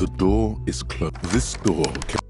The door is closed. This door can...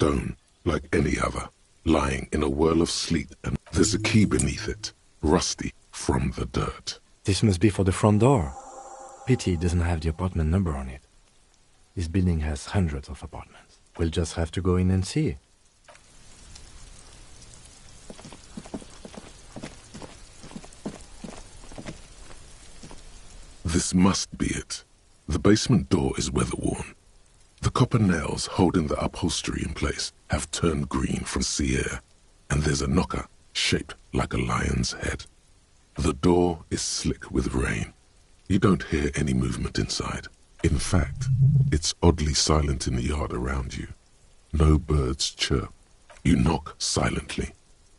stone like any other, lying in a whirl of sleet, and there's a key beneath it, rusty from the dirt. This must be for the front door. Pity it doesn't have the apartment number on it. This building has hundreds of apartments. We'll just have to go in and see. This must be it. The basement door is weather-worn. The copper nails holding the upholstery in place have turned green from sea air, and there's a knocker shaped like a lion's head. The door is slick with rain. You don't hear any movement inside. In fact, it's oddly silent in the yard around you. No birds chirp. You knock silently.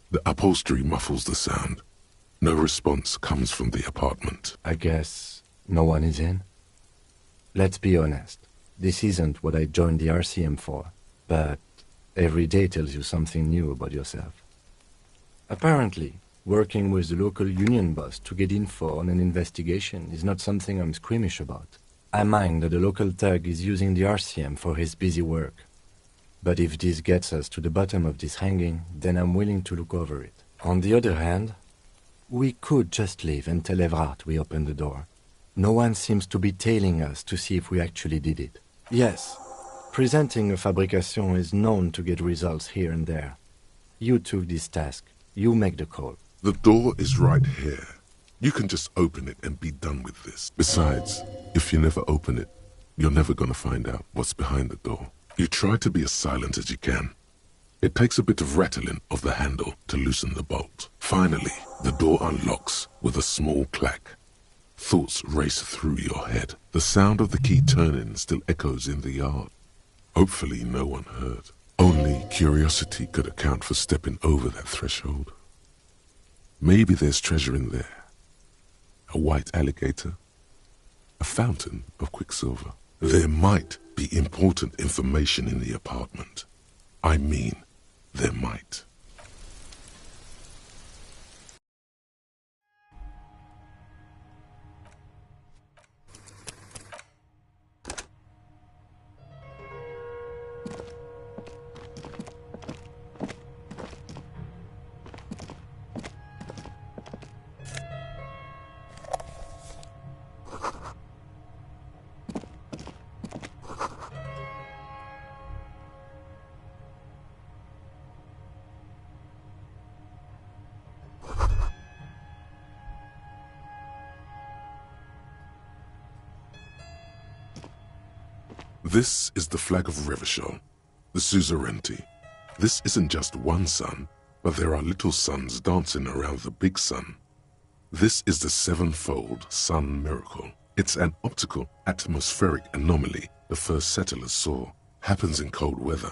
The upholstery muffles the sound. No response comes from the apartment. I guess no one is in. Let's be honest. This isn't what I joined the RCM for, but every day tells you something new about yourself. Apparently, working with the local union boss to get info on an investigation is not something I'm squeamish about. I mind that the local thug is using the RCM for his busy work. But if this gets us to the bottom of this hanging, then I'm willing to look over it. On the other hand, we could just leave and tell Evrard we opened the door. No one seems to be tailing us to see if we actually did it. Yes, presenting a fabrication is known to get results here and there. You took this task. You make the call. The door is right here. You can just open it and be done with this. Besides, if you never open it, you're never going to find out what's behind the door. You try to be as silent as you can. It takes a bit of rattling of the handle to loosen the bolt. Finally, the door unlocks with a small clack. Thoughts race through your head. The sound of the key turning still echoes in the yard. Hopefully no one heard. Only curiosity could account for stepping over that threshold. Maybe there's treasure in there. A white alligator. A fountain of quicksilver. There might be important information in the apartment. I mean, there might. This is the flag of Revachol, the suzerainty. This isn't just one sun, but there are little suns dancing around the big sun. This is the sevenfold sun miracle. It's an optical atmospheric anomaly the first settlers saw. Happens in cold weather.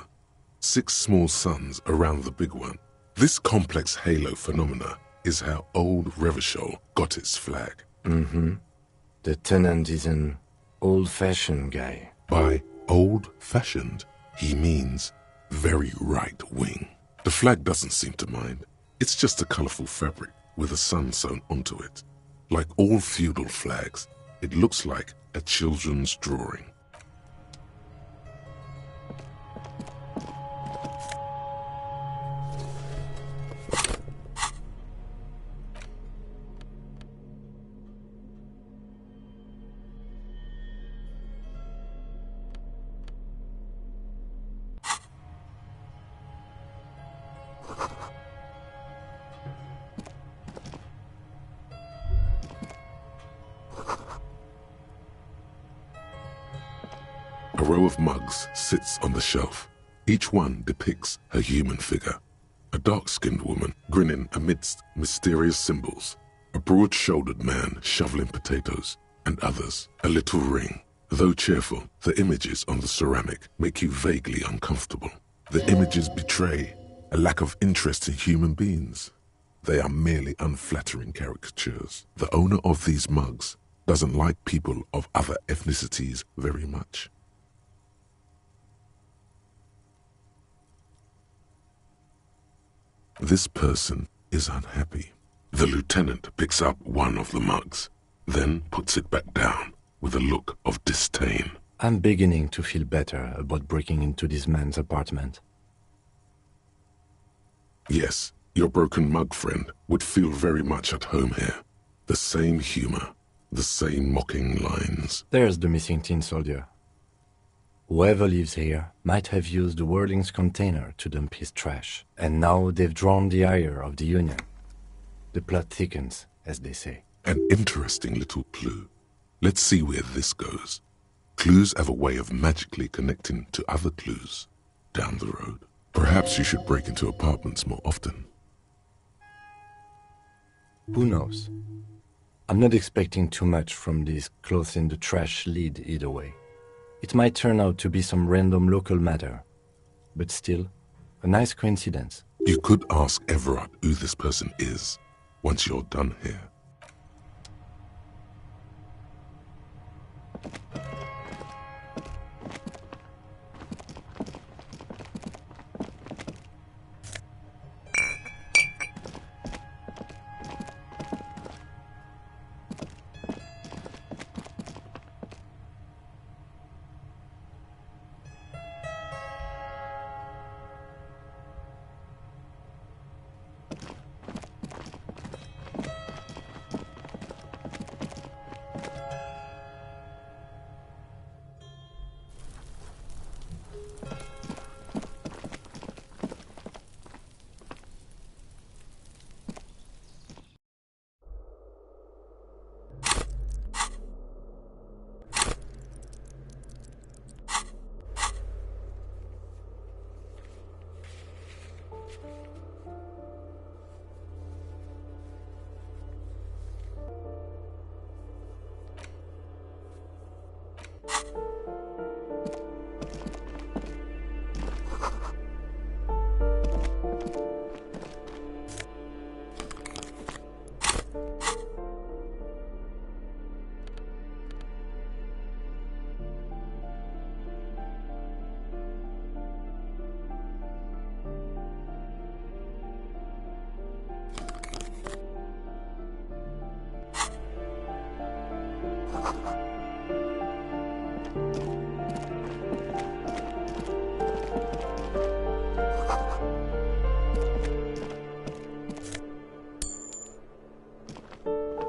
6 small suns around the big one. This complex halo phenomena is how old Revachol got its flag. The tenant is an old-fashioned guy. By old-fashioned, he means very right-wing. The flag doesn't seem to mind. It's just a colorful fabric with a sun sewn onto it. Like all feudal flags, it looks like a children's drawing. A row of mugs sits on the shelf. Each one depicts a human figure. A dark-skinned woman grinning amidst mysterious symbols. A broad-shouldered man shoveling potatoes, and others. A little ring. Though cheerful, the images on the ceramic make you vaguely uncomfortable. The images betray a lack of interest in human beings. They are merely unflattering caricatures. The owner of these mugs doesn't like people of other ethnicities very much. This person is unhappy. The lieutenant picks up one of the mugs, then puts it back down with a look of disdain. I'm beginning to feel better about breaking into this man's apartment. Yes, your broken mug friend would feel very much at home here. The same humor, the same mocking lines. There's the missing tin soldier. Whoever lives here might have used the Whirling's container to dump his trash, and now they've drawn the ire of the Union. The plot thickens, as they say. An interesting little clue. Let's see where this goes. Clues have a way of magically connecting to other clues down the road. Perhaps you should break into apartments more often. Who knows? I'm not expecting too much from this clothes in the trash lead either way. It might turn out to be some random local matter, but still, a nice coincidence. You could ask Everard who this person is once you're done here.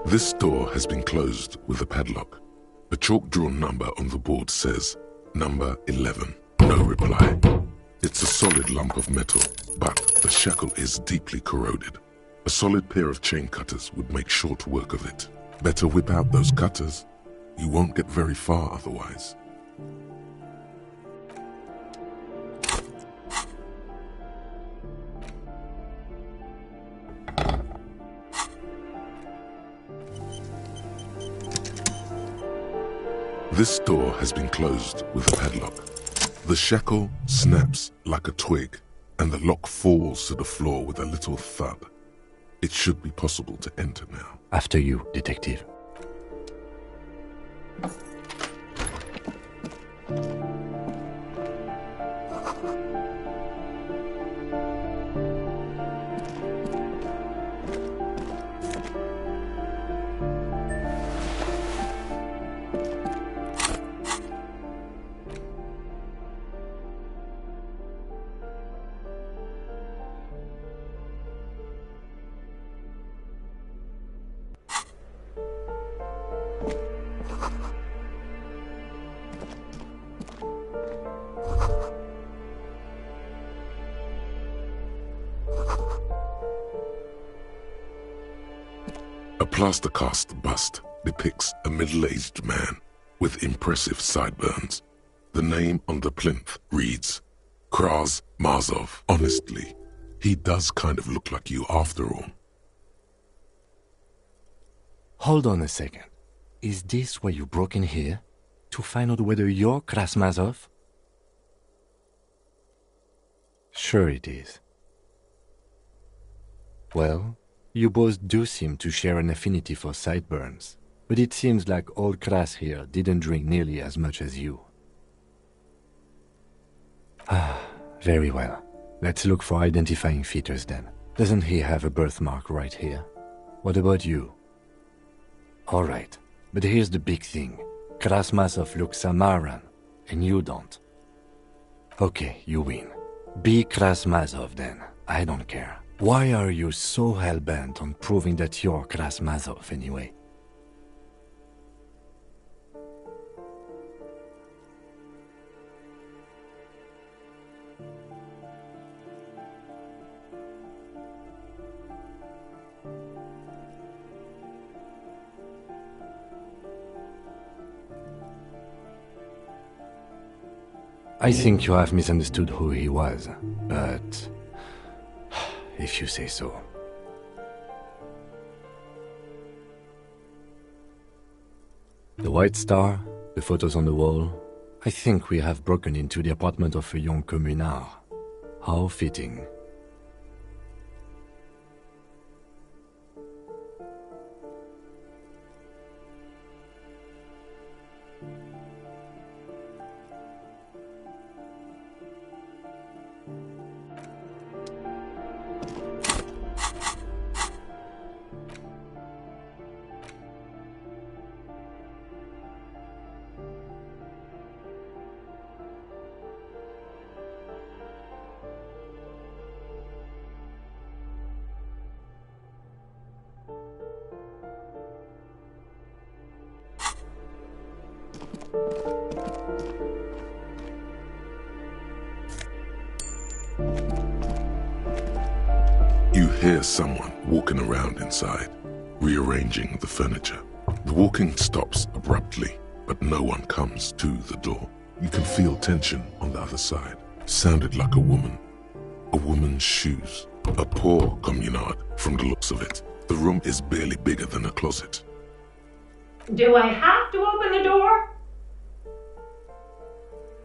This door has been closed with a padlock. A chalk-drawn number on the board says, number 11. No reply. It's a solid lump of metal, but the shackle is deeply corroded. A solid pair of chain cutters would make short work of it. Better whip out those cutters. You won't get very far otherwise. This door has been closed with a padlock. The shackle snaps like a twig, and the lock falls to the floor with a little thud. It should be possible to enter now. After you, detective. A plaster cast bust depicts a middle-aged man with impressive sideburns. The name on the plinth reads, Kraz Mazov. Honestly, he does kind of look like you after all. Hold on a second. Is this why you broke in here? To find out whether you're Krasmazov? Sure it is. Well, you both do seem to share an affinity for sideburns, but it seems like old Kras here didn't drink nearly as much as you. Ah, very well. Let's look for identifying features then. Doesn't he have a birthmark right here? What about you? All right, but here's the big thing. Krasmazov looks Samaran, and you don't. Okay, you win. Be Krasmazov then. I don't care. Why are you so hell-bent on proving that you're Krasmazov anyway? I think you have misunderstood who he was, but if you say so. The White Star, the photos on the wall. I think we have broken into the apartment of a young communard. How fitting. You hear someone walking around inside, rearranging the furniture. The walking stops abruptly, but no one comes to the door. You can feel tension on the other side. Sounded like a woman. A woman's shoes. A poor communard from the looks of it. The room is barely bigger than a closet. Do I have to open the door?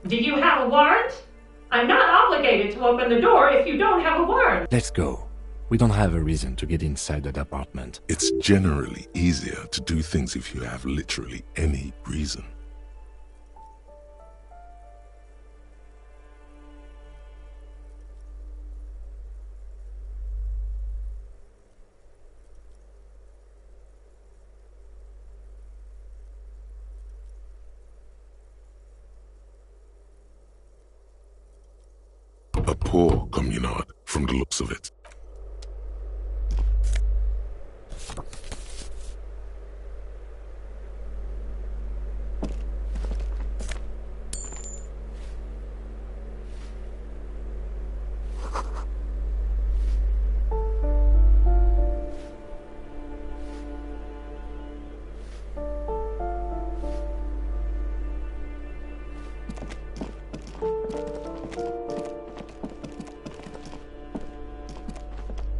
Do you have a warrant? I'm not obligated to open the door if you don't have a warrant. Let's go. We don't have a reason to get inside that apartment. It's generally easier to do things if you have literally any reason. A poor communard from the looks of it.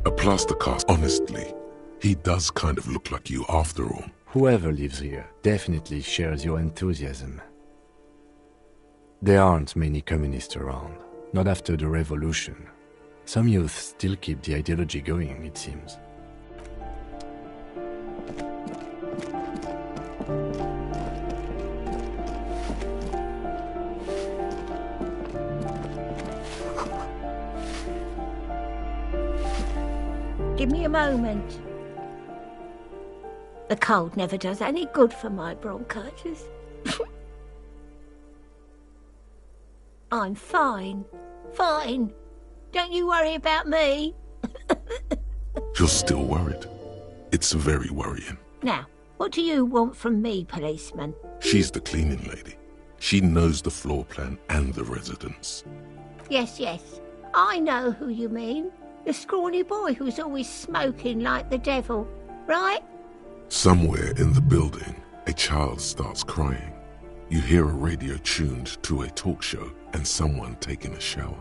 A plaster cast. Honestly, he does kind of look like you after all. Whoever lives here definitely shares your enthusiasm. There aren't many communists around, not after the revolution. Some youth still keep the ideology going, it seems. Give me a moment. The cold never does any good for my bronchitis. I'm fine. Fine. Don't you worry about me. You're still worried. It's very worrying. Now, what do you want from me, policeman? She's the cleaning lady. She knows the floor plan and the residence. Yes, yes. I know who you mean. The scrawny boy who's always smoking like the devil, right? Somewhere in the building, a child starts crying. You hear a radio tuned to a talk show and someone taking a shower.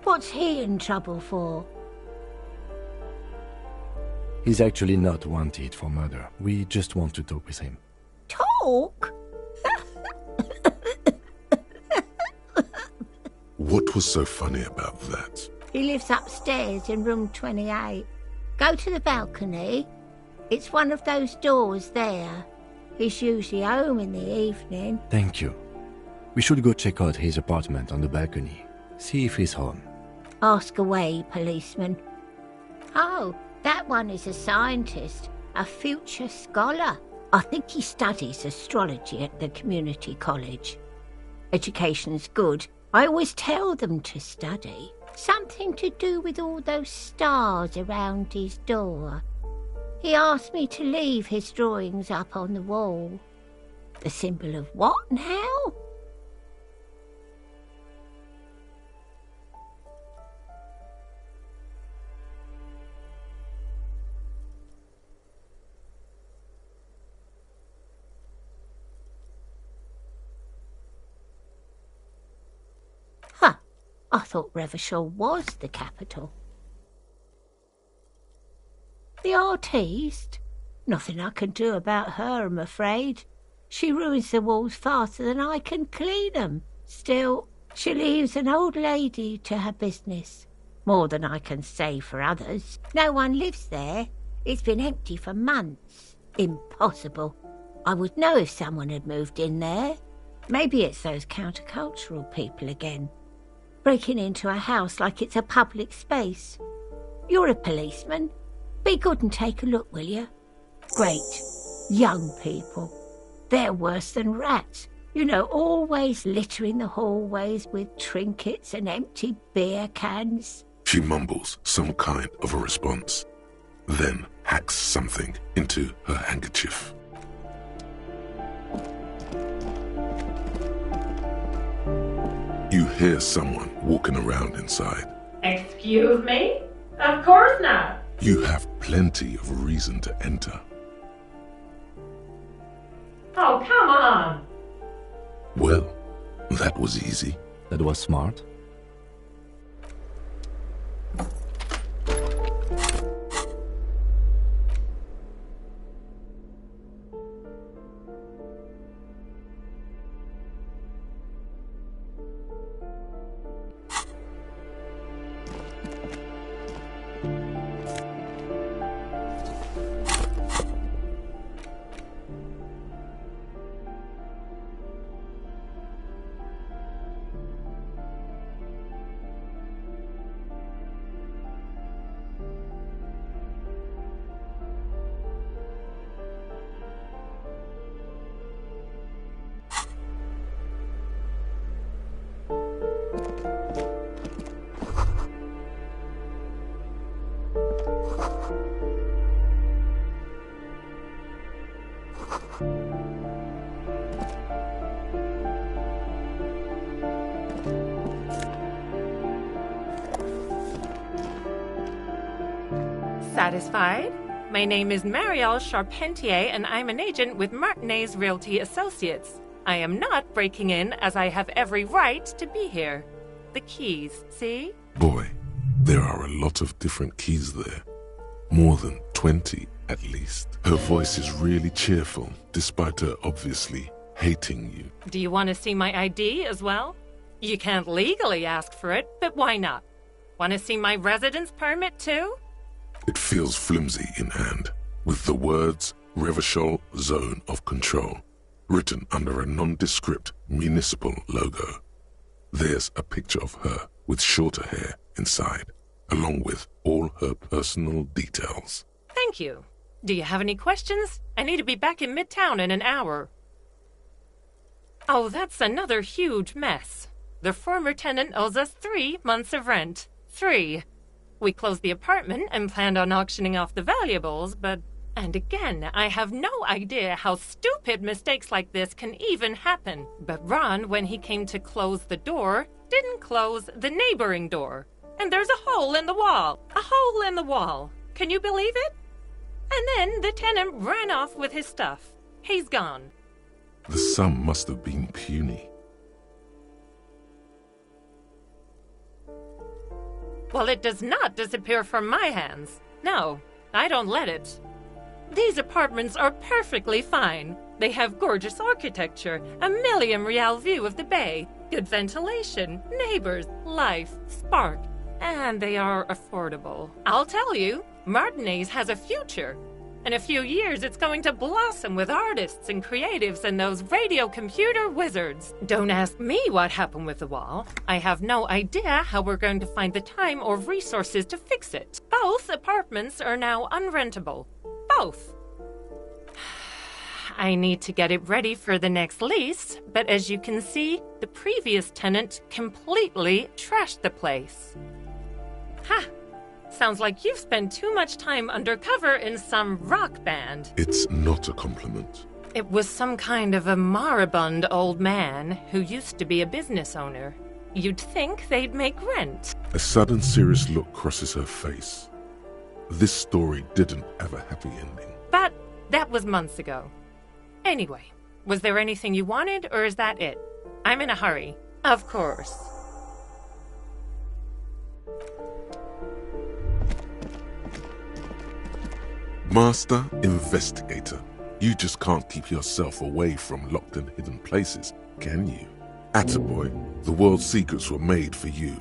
What's he in trouble for? He's actually not wanted for murder. We just want to talk with him. Talk? What was so funny about that? He lives upstairs in room 28. Go to the balcony. It's one of those doors there. He's usually home in the evening. Thank you. We should go check out his apartment on the balcony. See if he's home. Ask away, policeman. Oh, that one is a scientist, a future scholar. I think he studies astrology at the community college. Education's good. I always tell them to study. Something to do with all those stars around his door. He asked me to leave his drawings up on the wall. The symbol of what now? Huh. I thought Revachol was the capital. The artiste? Nothing I can do about her, I'm afraid. She ruins the walls faster than I can clean them. Still, she leaves an old lady to her business. More than I can say for others. No one lives there. It's been empty for months. Impossible. I would know if someone had moved in there. Maybe it's those countercultural people again. Breaking into a house like it's a public space. You're a policeman. Be good and take a look, will you? Great. Young people. They're worse than rats. You know, always littering the hallways with trinkets and empty beer cans. She mumbles some kind of a response, then hacks something into her handkerchief. You hear someone walking around inside. Excuse me? Of course not. You have plenty of reason to enter. Oh, come on. Well, that was easy. That was smart. Satisfied? My name is Marielle Charpentier, and I'm an agent with Martinez Realty Associates. I am not breaking in, as I have every right to be here. The keys, see? Boy, there are a lot of different keys there. More than 20, at least. Her voice is really cheerful, despite her obviously hating you. Do you want to see my ID as well? You can't legally ask for it, but why not? Want to see my residence permit too? It feels flimsy in hand, with the words Revachol Zone of Control written under a nondescript municipal logo. There's a picture of her with shorter hair inside, along with all her personal details. Thank you. Do you have any questions? I need to be back in Midtown in an hour. Oh, that's another huge mess. The former tenant owes us 3 months of rent. 3. We closed the apartment and planned on auctioning off the valuables, but... And again, I have no idea how stupid mistakes like this can even happen. But Ron, when he came to close the door, didn't close the neighboring door. And there's a hole in the wall. A hole in the wall. Can you believe it? And then the tenant ran off with his stuff. He's gone. The sum must have been puny. Well, it does not disappear from my hands. No, I don't let it. These apartments are perfectly fine. They have gorgeous architecture, a million-real view of the bay, good ventilation, neighbors, life, spark, and they are affordable. I'll tell you, Martinez has a future. In a few years, it's going to blossom with artists and creatives and those radio computer wizards. Don't ask me what happened with the wall. I have no idea how we're going to find the time or resources to fix it. Both apartments are now unrentable. Both. I need to get it ready for the next lease, but as you can see, the previous tenant completely trashed the place. Ha! Sounds like you've spent too much time undercover in some rock band. It's not a compliment. It was some kind of a moribund old man who used to be a business owner. You'd think they'd make rent. A sudden serious look crosses her face. This story didn't have a happy ending. But that was months ago. Anyway, was there anything you wanted, or is that it? I'm in a hurry. Of course. Master Investigator, you just can't keep yourself away from locked and hidden places, can you? Attaboy, the world's secrets were made for you.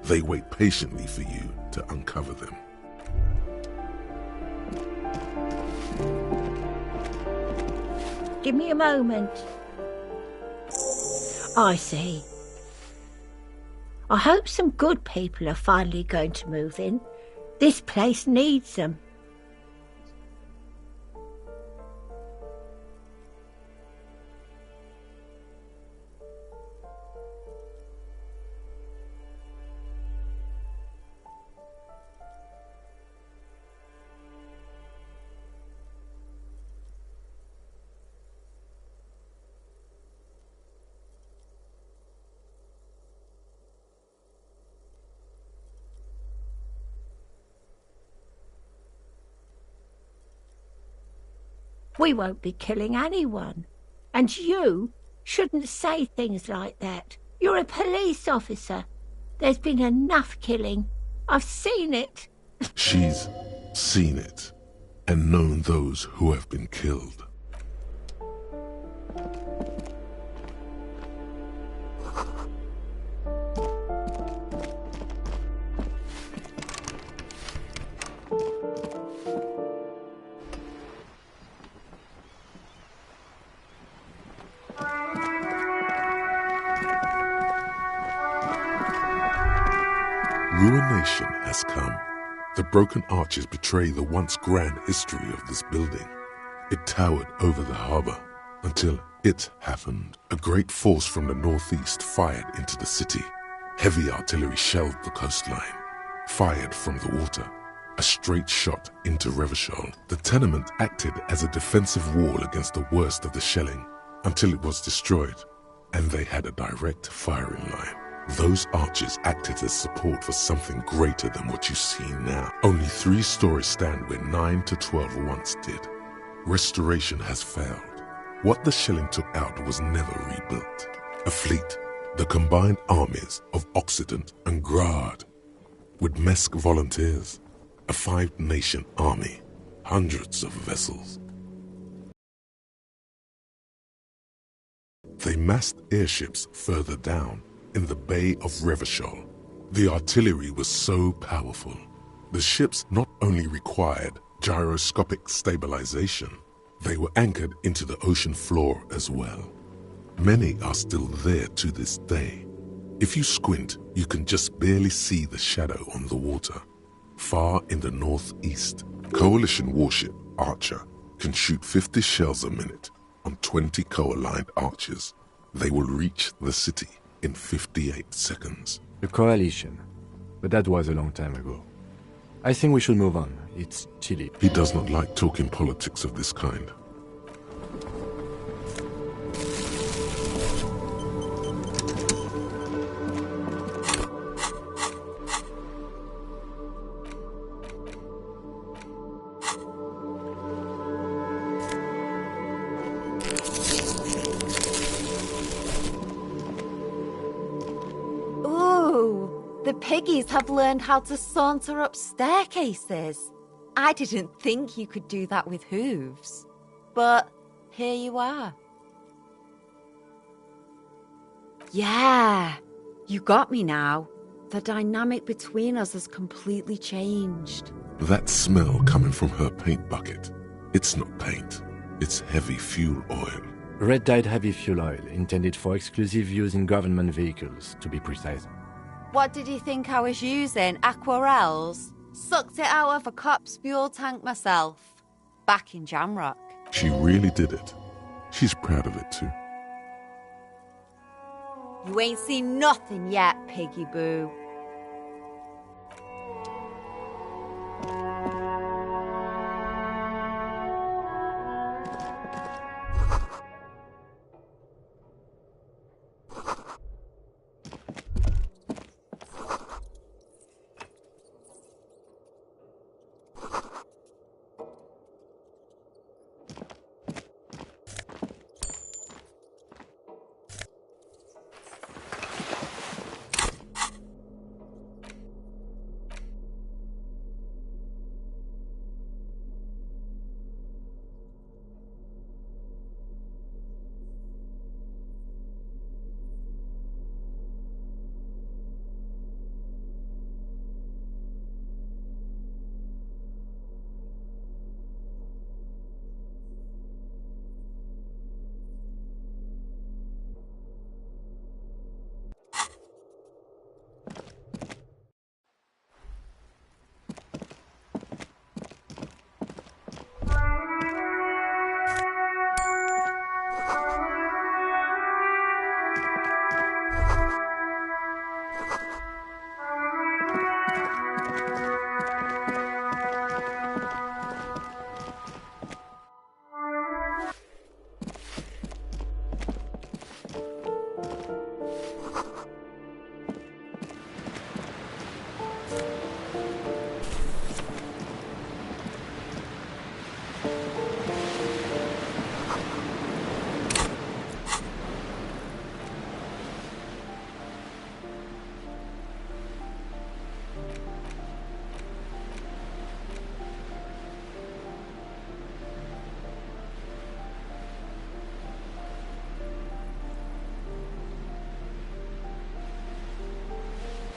They wait patiently for you to uncover them. Give me a moment. I see. I hope some good people are finally going to move in. This place needs them. We won't be killing anyone. And you shouldn't say things like that. You're a police officer. There's been enough killing. I've seen it. She's seen it and known those who have been killed. Ruination has come. The broken arches betray the once grand history of this building. It towered over the harbor until it happened. A great force from the northeast fired into the city. Heavy artillery shelled the coastline, fired from the water. A straight shot into Revachol. The tenement acted as a defensive wall against the worst of the shelling until it was destroyed, and they had a direct firing line. Those arches acted as support for something greater than what you see now. Only 3 stories stand where 9 to 12 once did. Restoration has failed. What the shelling took out was never rebuilt. A fleet, the combined armies of Occident and Grad, with Mesk volunteers, a 5-nation army, hundreds of vessels. They massed airships further down, in the Bay of Revachol. The artillery was so powerful. The ships not only required gyroscopic stabilization, they were anchored into the ocean floor as well. Many are still there to this day. If you squint, you can just barely see the shadow on the water. Far in the northeast, Coalition warship Archer can shoot 50 shells a minute on 20 co-aligned archers. They will reach the city in 58 seconds. The coalition. But that was a long time ago. I think we should move on. It's chilly. He does not like talking politics of this kind. The piggies have learned how to saunter up staircases. I didn't think you could do that with hooves. But here you are. Yeah, you got me now. The dynamic between us has completely changed. That smell coming from her paint bucket. It's not paint. It's heavy fuel oil. Red-dyed heavy fuel oil, intended for exclusive use in government vehicles, to be precise. What did you think I was using? Aquarels? Sucked it out of a cop's fuel tank myself. Back in Jamrock. She really did it. She's proud of it too. You ain't seen nothing yet, Piggy Boo.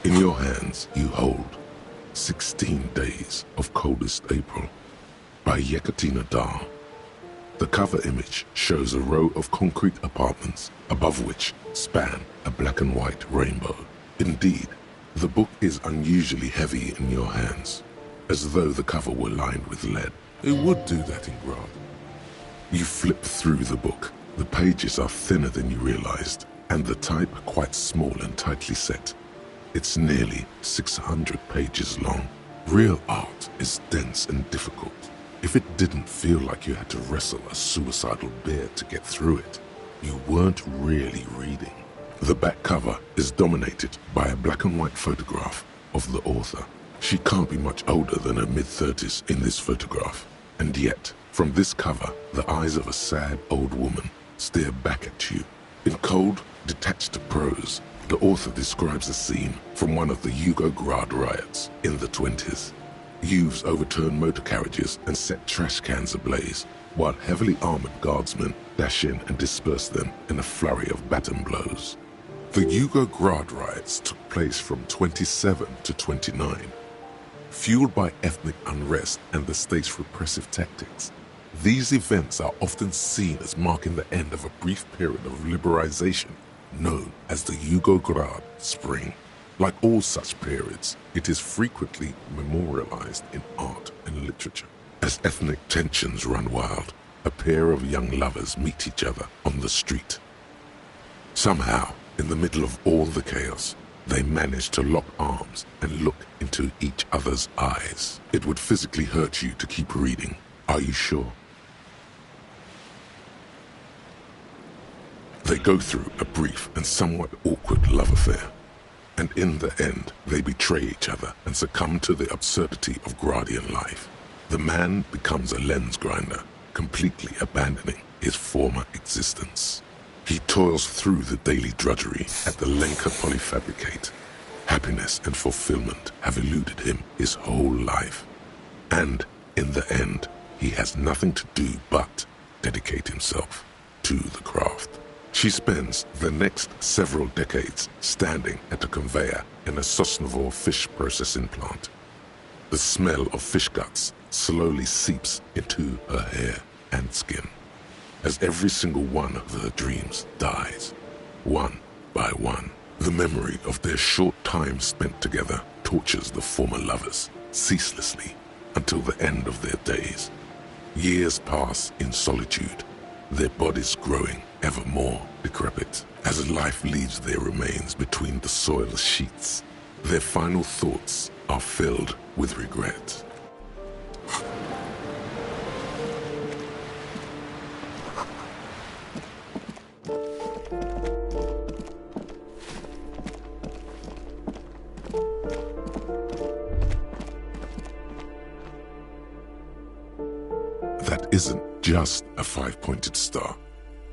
In your hands, you hold 16 Days of Coldest April by Yekaterina Dahl. The cover image shows a row of concrete apartments above which span a black and white rainbow. Indeed, the book is unusually heavy in your hands, as though the cover were lined with lead. It would do that in Grad. You flip through the book. The pages are thinner than you realized, and the type quite small and tightly set. It's nearly 600 pages long. Real art is dense and difficult. If it didn't feel like you had to wrestle a suicidal bear to get through it, you weren't really reading. The back cover is dominated by a black and white photograph of the author. She can't be much older than her mid-30s in this photograph. And yet, from this cover, the eyes of a sad old woman stare back at you. In cold, detached prose, the author describes a scene from one of the Yugoslavia riots in the 20s. Youths overturned motor carriages and set trash cans ablaze, while heavily armored guardsmen dash in and disperse them in a flurry of baton blows. The Yugoslavia riots took place from 27 to 29. Fueled by ethnic unrest and the state's repressive tactics, these events are often seen as marking the end of a brief period of liberalization known as the Yugoslavia Spring. Like all such periods, it is frequently memorialized in art and literature. As ethnic tensions run wild, a pair of young lovers meet each other on the street. Somehow, in the middle of all the chaos, they manage to lock arms and look into each other's eyes. It would physically hurt you to keep reading. Are you sure? They go through a brief and somewhat awkward love affair. And in the end, they betray each other and succumb to the absurdity of Gradian life. The man becomes a lens grinder, completely abandoning his former existence. He toils through the daily drudgery at the Lenka Polyfabricate. Happiness and fulfillment have eluded him his whole life. And in the end, he has nothing to do but dedicate himself to the craft. She spends the next several decades standing at a conveyor in a Sosnovo fish processing plant. The smell of fish guts slowly seeps into her hair and skin, as every single one of her dreams dies, one by one. The memory of their short time spent together tortures the former lovers ceaselessly until the end of their days. Years pass in solitude, their bodies growing ever more decrepit. As life leaves their remains between the soil sheets, their final thoughts are filled with regret. That isn't just a five-pointed star.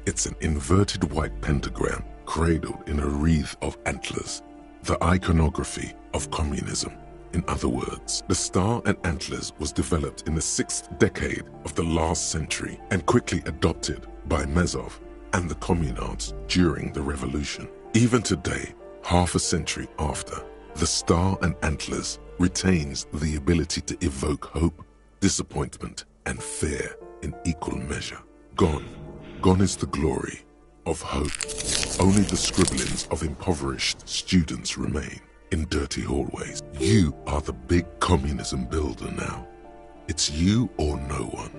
It's an inverted white pentagram cradled in a wreath of antlers, the iconography of communism. In other words, the star and antlers was developed in the 6th decade of the last century and quickly adopted by Mazov and the communards during the revolution. Even today, half a century after, the star and antlers retains the ability to evoke hope, disappointment, and fear in equal measure. Gone is the glory of hope. Only the scribblings of impoverished students remain in dirty hallways. You are the big communism builder now. It's you or no one.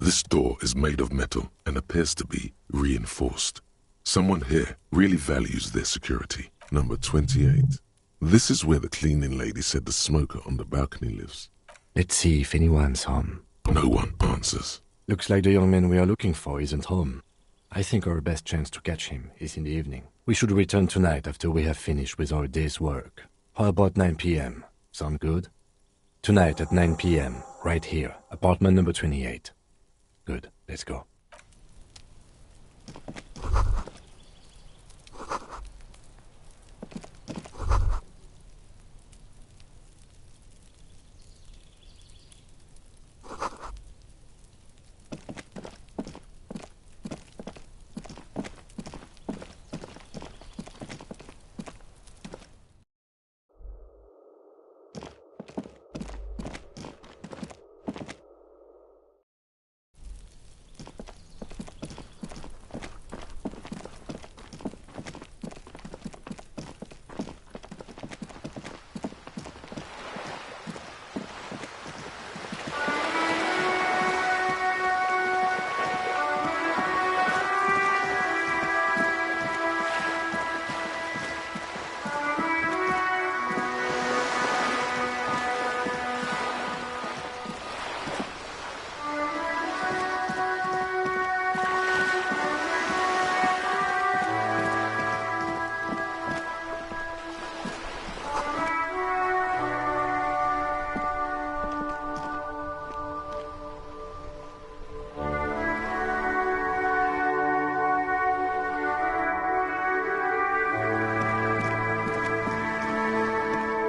This door is made of metal and appears to be reinforced. Someone here really values their security. Number 28. This is where the cleaning lady said the smoker on the balcony lives. Let's see if anyone's home. No one answers. Looks like the young man we are looking for isn't home. I think our best chance to catch him is in the evening. We should return tonight after we have finished with our day's work. How about 9 p.m.? Sound good? Tonight at 9 p.m., right here, apartment number 28. Good, let's go.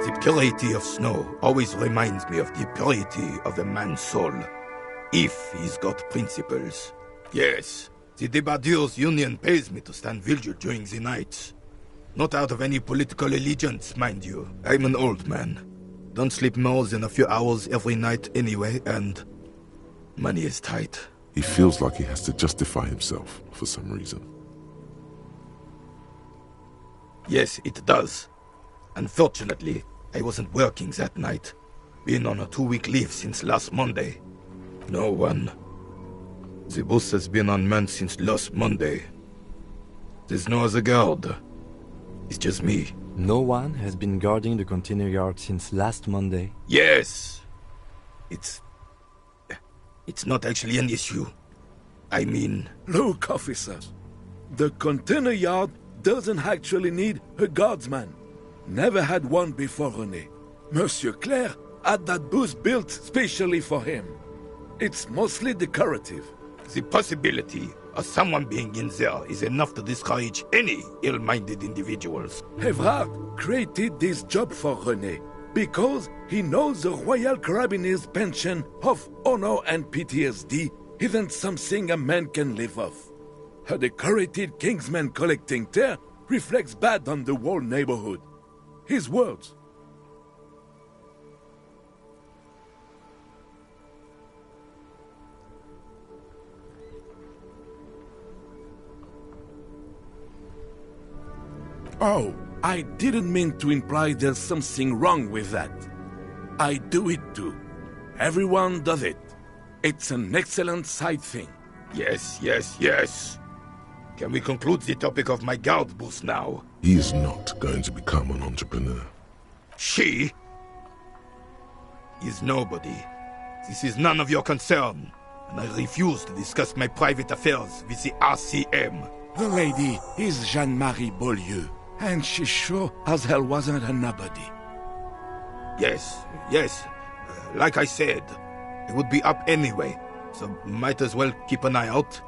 The purity of snow always reminds me of the purity of a man's soul, if he's got principles. Yes, the Debardeurs Union pays me to stand vigil during the nights. Not out of any political allegiance, mind you. I'm an old man. Don't sleep more than a few hours every night anyway, and money is tight. He feels like he has to justify himself for some reason. Yes, it does. Unfortunately, I wasn't working that night. Been on a 2-week leave since last Monday. No one. The boss has been unmanned since last Monday. There's no other guard. It's just me. No one has been guarding the container yard since last Monday? Yes. It's not actually an issue. I mean... Look, officers. The container yard doesn't actually need a guardsman. Never had one before, René. Monsieur Claire had that booth built specially for him. It's mostly decorative. The possibility of someone being in there is enough to discourage any ill-minded individuals. Evrard created this job for René because he knows the Royal Carabiniers' pension of honor and PTSD isn't something a man can live off. A decorated Kingsman collecting tear reflects bad on the whole neighborhood. His words. Oh, I didn't mean to imply there's something wrong with that. I do it too. Everyone does it. It's an excellent side thing. Yes, yes, yes. Can we conclude the topic of my guard booth now? He is not going to become an entrepreneur. She is nobody. This is none of your concern, and I refuse to discuss my private affairs with the RCM. The lady is Jeanne-Marie Beaulieu, and she sure as hell wasn't a nobody. Yes, yes. Like I said, it would be up anyway, so might as well keep an eye out.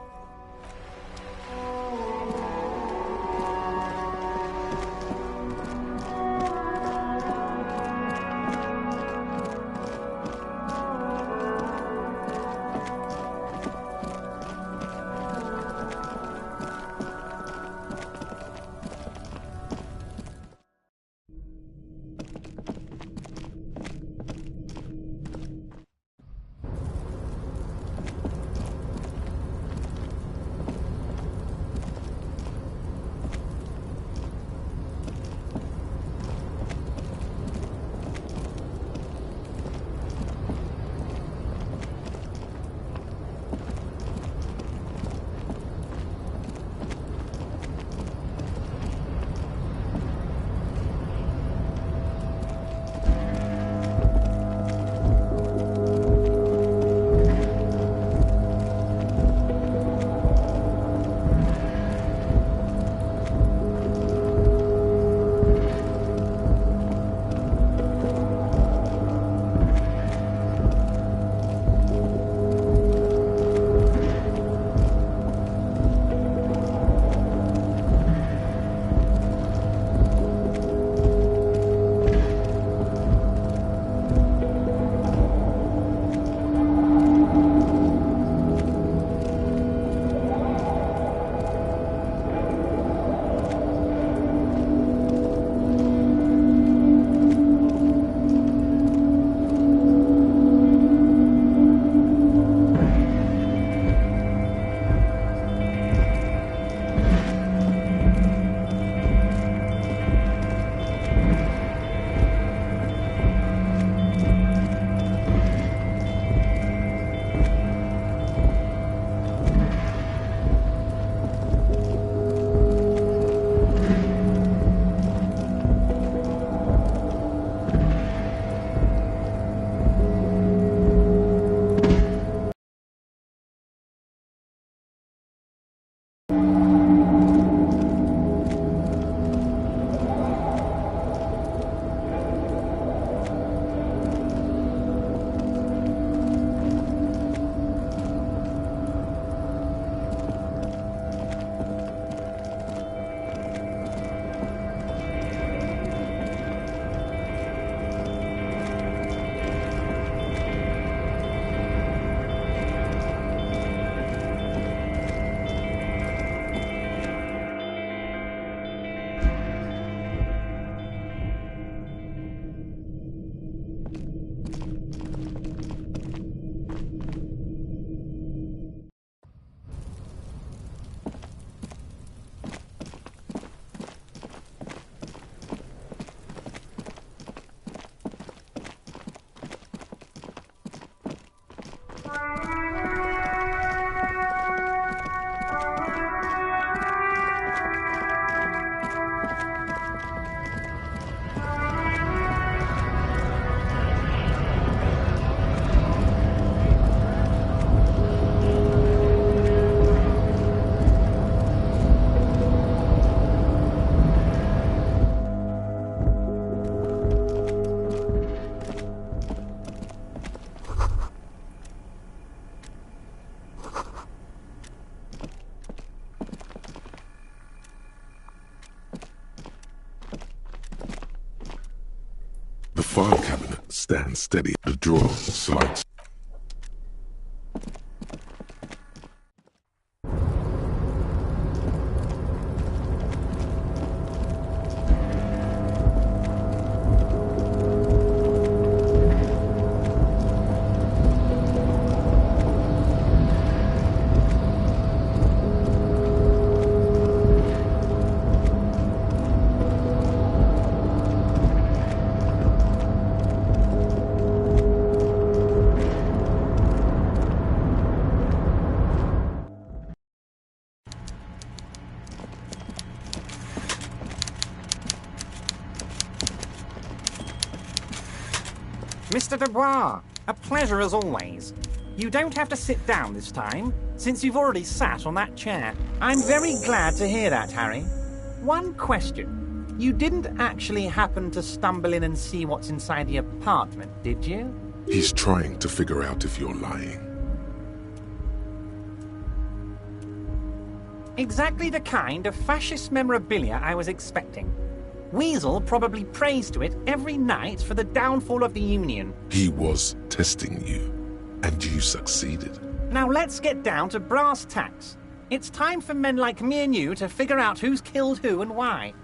file cabinet stands steady. The drawer slides. Mr. Dubois, a pleasure as always. You don't have to sit down this time, since you've already sat on that chair. I'm very glad to hear that, Harry. One question. You didn't actually happen to stumble in and see what's inside the apartment, did you? He's trying to figure out if you're lying. Exactly the kind of fascist memorabilia I was expecting. Weasel probably prays to it every night for the downfall of the Union. He was testing you, and you succeeded. Now let's get down to brass tacks. It's time for men like me and you to figure out who's killed who and why.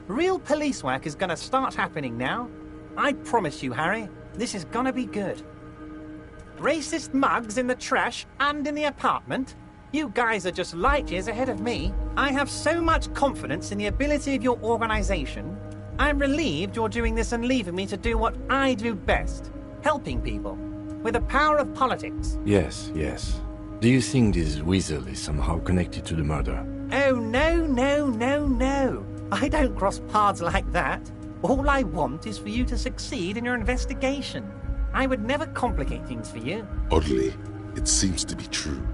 Real police work is gonna start happening now. I promise you, Harry, this is gonna be good. Racist mugs in the trash and in the apartment? You guys are just light years ahead of me. I have so much confidence in the ability of your organization. I'm relieved you're doing this and leaving me to do what I do best, helping people, with the power of politics. Yes, yes. Do you think this weasel is somehow connected to the murder? Oh, no. I don't cross paths like that. All I want is for you to succeed in your investigation. I would never complicate things for you. Oddly, it seems to be true.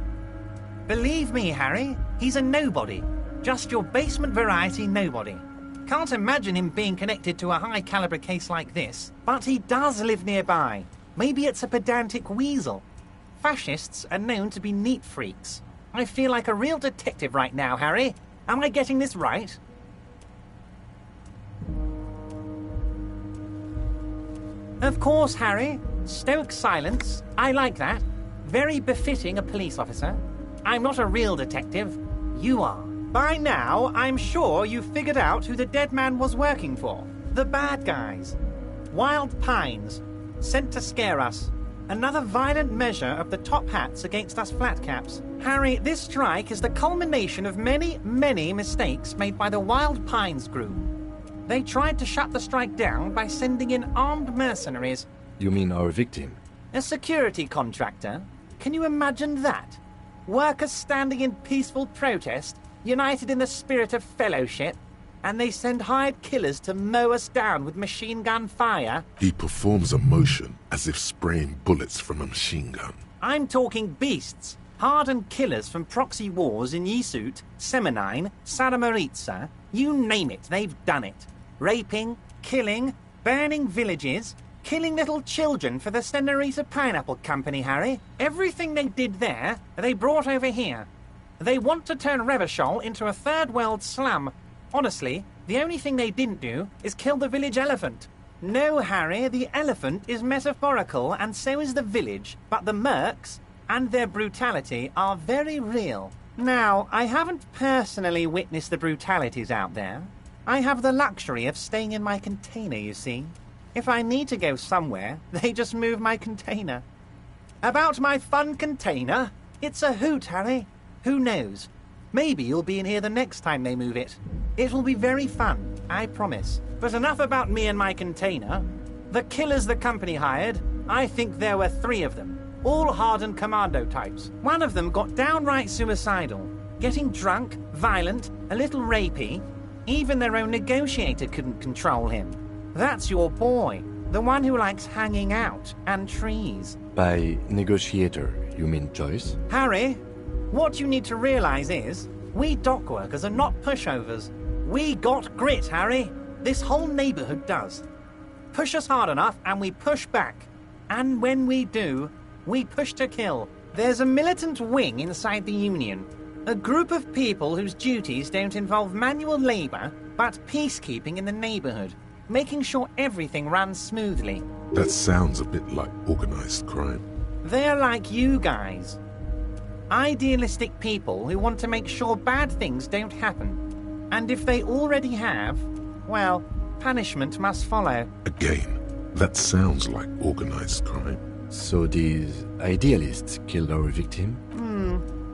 Believe me, Harry, he's a nobody. Just your basement variety nobody. Can't imagine him being connected to a high-caliber case like this, but he does live nearby. Maybe it's a pedantic weasel. Fascists are known to be neat freaks. I feel like a real detective right now, Harry. Am I getting this right? Of course, Harry. Stoic silence. I like that. Very befitting a police officer. I'm not a real detective. You are. By now, I'm sure you've figured out who the dead man was working for. The bad guys. Wild Pines. Sent to scare us. Another violent measure of the top hats against us flatcaps. Harry, this strike is the culmination of many, many mistakes made by the Wild Pines group. They tried to shut the strike down by sending in armed mercenaries. You mean our victim? A security contractor? Can you imagine that? Workers standing in peaceful protest, united in the spirit of fellowship, and they send hired killers to mow us down with machine gun fire? He performs a motion as if spraying bullets from a machine gun. I'm talking beasts. Hardened killers from proxy wars in Yisut, Semenine, Saramoritsa. You name it, they've done it. Raping, killing, burning villages, killing little children for the Senorita Pineapple Company, Harry. Everything they did there, they brought over here. They want to turn Revachol into a third world slum. Honestly, the only thing they didn't do is kill the village elephant. No, Harry, the elephant is metaphorical and so is the village, but the mercs and their brutality are very real. Now, I haven't personally witnessed the brutalities out there. I have the luxury of staying in my container, you see. If I need to go somewhere, they just move my container. About my fun container? It's a hoot, Harry. Who knows? Maybe you'll be in here the next time they move it. It will be very fun, I promise. But enough about me and my container. The killers the company hired, I think there were 3 of them. All hardened commando types. One of them got downright suicidal. Getting drunk, violent, a little rapey. Even their own negotiator couldn't control him. That's your boy, the one who likes hanging out and trees. By negotiator, you mean Joyce? Harry, what you need to realize is, we dock workers are not pushovers. We got grit, Harry. This whole neighborhood does. Push us hard enough and we push back. And when we do, we push to kill. There's a militant wing inside the Union. A group of people whose duties don't involve manual labor, but peacekeeping in the neighborhood. making sure everything ran smoothly. That sounds a bit like organized crime. They're like you guys. Idealistic people who want to make sure bad things don't happen. And if they already have, well, punishment must follow. Again, that sounds like organized crime. So these idealists killed our victim?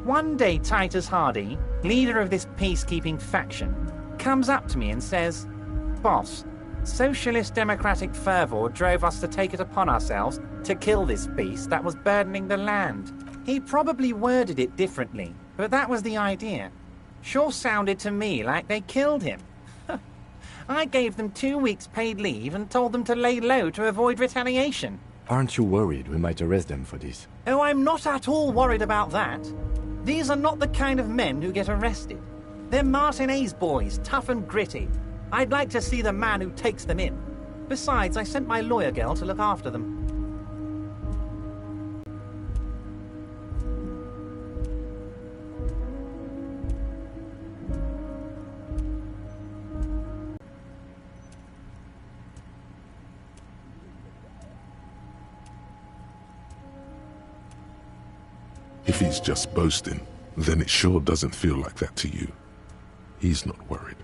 One day Titus Hardy, leader of this peacekeeping faction, comes up to me and says, "Boss, socialist democratic fervor drove us to take it upon ourselves to kill this beast that was burdening the land." He probably worded it differently, but that was the idea. Sure sounded to me like they killed him. I gave them 2 weeks paid leave and told them to lay low to avoid retaliation. Aren't you worried we might arrest them for this? Oh, I'm not at all worried about that. These are not the kind of men who get arrested. They're Martinez boys, tough and gritty. I'd like to see the man who takes them in. Besides, I sent my lawyer girl to look after them. If he's just boasting, then it sure doesn't feel like that to you. He's not worried.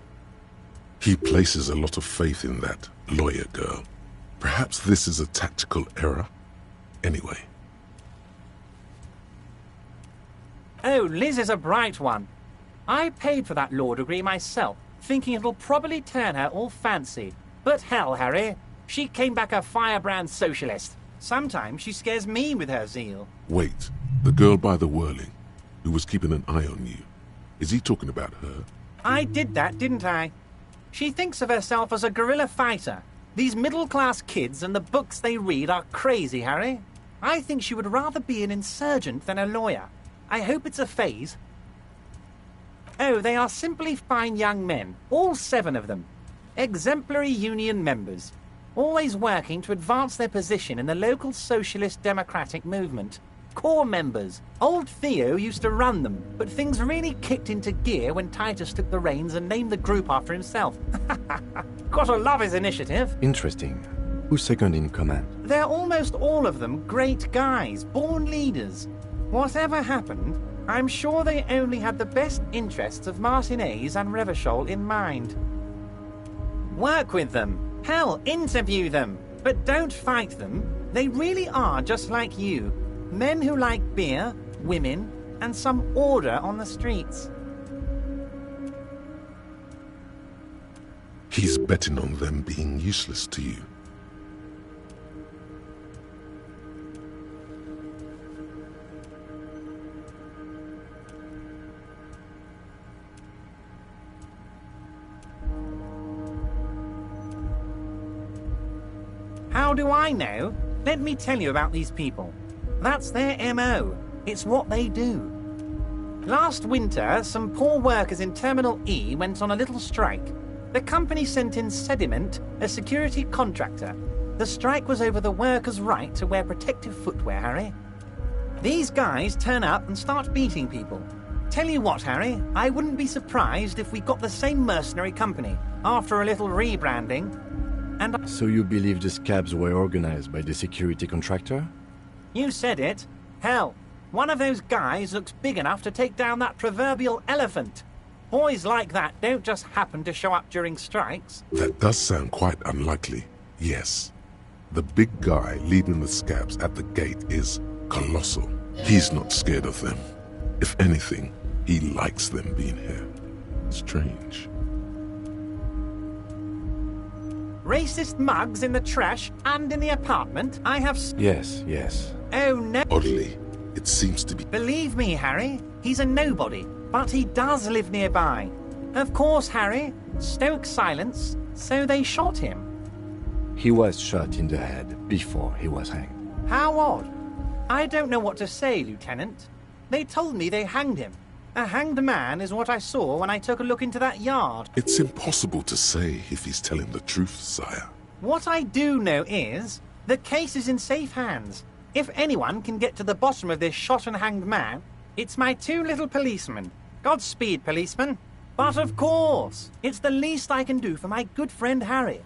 He places a lot of faith in that lawyer girl. Perhaps this is a tactical error. Anyway. Oh, Liz is a bright one. I paid for that law degree myself, thinking it'll probably turn her all fancy. But hell, Harry, she came back a firebrand socialist. Sometimes she scares me with her zeal. Wait, the girl by the whirling, who was keeping an eye on you. Is he talking about her? I did that, didn't I? She thinks of herself as a guerrilla fighter. These middle-class kids and the books they read are crazy, Harry. I think she would rather be an insurgent than a lawyer. I hope it's a phase. Oh, they are simply fine young men, all 7 of them. Exemplary union members, always working to advance their position in the local socialist democratic movement. Core members. Old Theo used to run them, but things really kicked into gear when Titus took the reins and named the group after himself. Gotta love his initiative. Interesting. Who's second in command? They're almost all of them great guys, born leaders. Whatever happened, I'm sure they only had the best interests of Martinez and Revachol in mind. Work with them. Hell, interview them. But don't fight them. They really are just like you. Men who like beer, women, and some order on the streets. He's betting on them being useless to you. How do I know? Let me tell you about these people. That's their MO. It's what they do. Last winter, some poor workers in Terminal E went on a little strike. The company sent in Sediment, a security contractor. The strike was over the workers' right to wear protective footwear, Harry. These guys turn up and start beating people. Tell you what, Harry, I wouldn't be surprised if we got the same mercenary company after a little rebranding. And So you believe the scabs were organized by the security contractor? You said it. Hell, one of those guys looks big enough to take down that proverbial elephant. Boys like that don't just happen to show up during strikes. That does sound quite unlikely, yes. The big guy leading the scabs at the gate is colossal. He's not scared of them. If anything, he likes them being here. Strange. Racist mugs in the trash and in the apartment? I have... Yes. Oh, no. Oddly, it seems to be... Believe me, Harry, he's a nobody, but he does live nearby. Of course, Harry, stoke silence, so they shot him. He was shot in the head before he was hanged. How odd. I don't know what to say, Lieutenant. They told me they hanged him. A hanged man is what I saw when I took a look into that yard. It's impossible to say if he's telling the truth, sire. What I do know is, the case is in safe hands. If anyone can get to the bottom of this shot and hanged man, it's my 2 little policemen. Godspeed, policeman. But of course, it's the least I can do for my good friend Harry.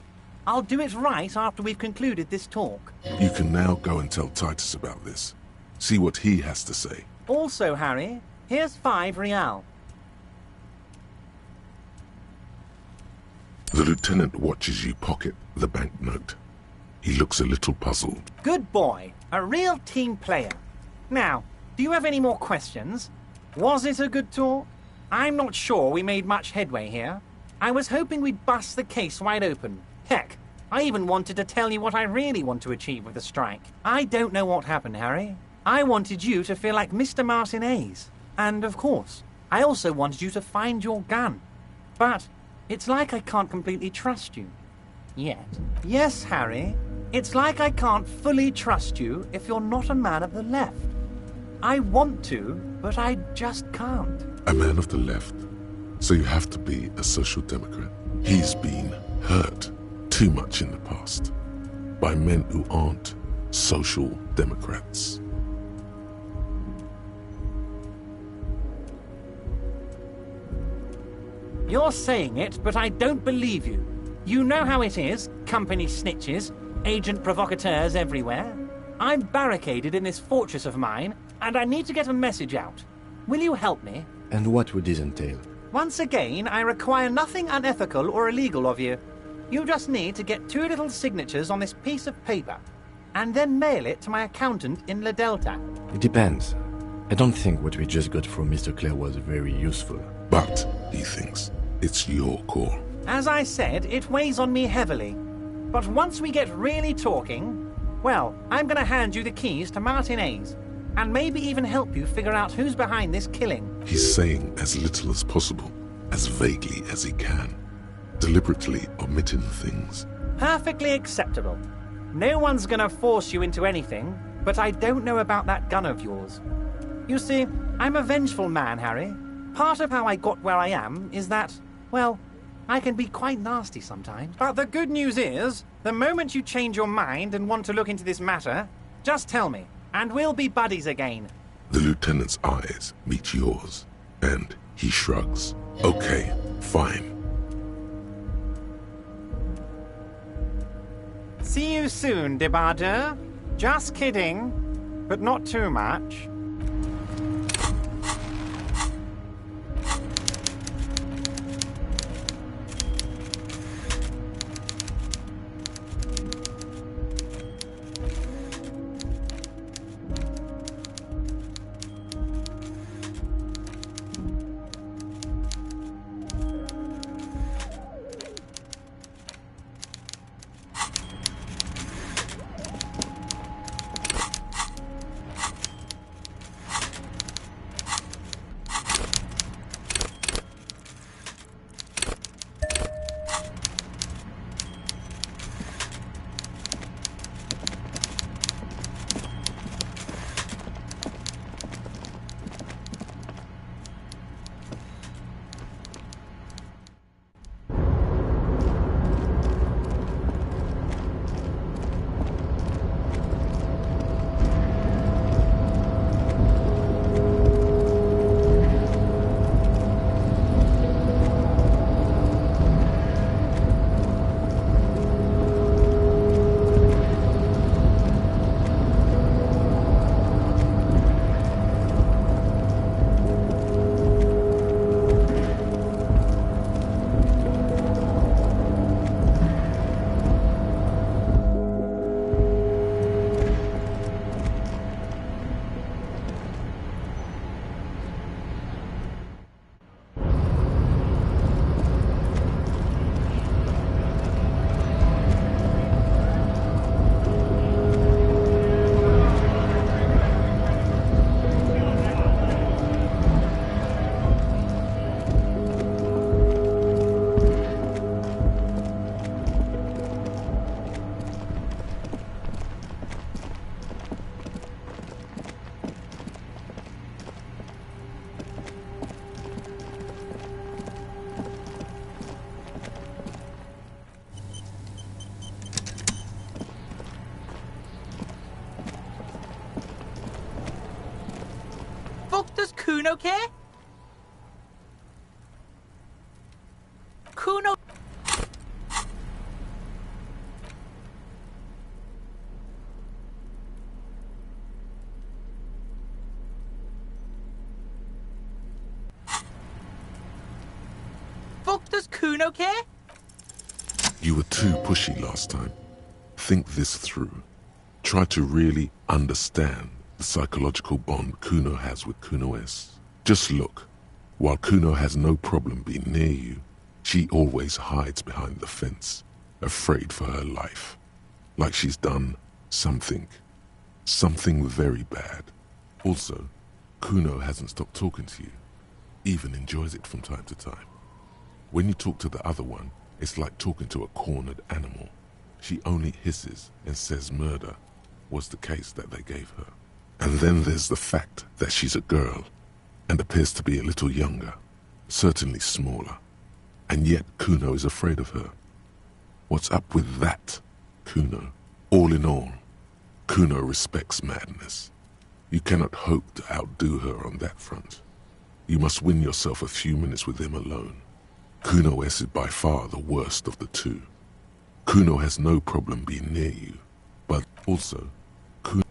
I'll do it right after we've concluded this talk. You can now go and tell Titus about this. See what he has to say. Also, Harry, here's 5 real. The lieutenant watches you pocket the banknote. He looks a little puzzled. Good boy. A real team player. Now, do you have any more questions? Was it a good talk? I'm not sure we made much headway here. I was hoping we'd bust the case wide open. Heck, I even wanted to tell you what I really want to achieve with the strike. I don't know what happened, Harry. I wanted you to feel like Mr. Martinez. And, of course, I also wanted you to find your gun. But it's like I can't completely trust you. Yet. Yes, Harry. It's like I can't fully trust you if you're not a man of the left. I want to, but I just can't. A man of the left. So you have to be a social democrat. He's been hurt too much in the past by men who aren't social democrats. You're saying it, but I don't believe you. You know how it is, company snitches, agent provocateurs everywhere. I'm barricaded in this fortress of mine, and I need to get a message out. Will you help me? And what would this entail? Once again, I require nothing unethical or illegal of you. You just need to get 2 little signatures on this piece of paper, and then mail it to my accountant in La Delta. It depends. I don't think what we just got from Mr. Clare was very useful. But, he thinks, it's your call. As I said, it weighs on me heavily. But once we get really talking, well, I'm going to hand you the keys to Martinez, and maybe even help you figure out who's behind this killing. He's saying as little as possible, as vaguely as he can, deliberately omitting things. Perfectly acceptable. No one's going to force you into anything, but I don't know about that gun of yours. You see, I'm a vengeful man, Harry. Part of how I got where I am is that, well, I can be quite nasty sometimes. But the good news is, the moment you change your mind and want to look into this matter, just tell me, and we'll be buddies again. The lieutenant's eyes meet yours, and he shrugs. Okay, fine. See you soon, Debardeur. Just kidding, but not too much. Does Kuno care? Does Kuno care? You were too pushy last time. Think this through. Try to really understand the psychological bond Kuno has with Kuno S. Just look. While Kuno has no problem being near you, she always hides behind the fence, afraid for her life. Like she's done something very bad. Also, Kuno hasn't stopped talking to you, even enjoys it from time to time. When you talk to the other one, it's like talking to a cornered animal. She only hisses and says murder was the case that they gave her. And then there's the fact that she's a girl and appears to be a little younger, certainly smaller. And yet Kuno is afraid of her. What's up with that, Kuno? All in all, Kuno respects madness. You cannot hope to outdo her on that front. You must win yourself a few minutes with him alone. Kuno S is by far the worst of the two. Kuno has no problem being near you, but also,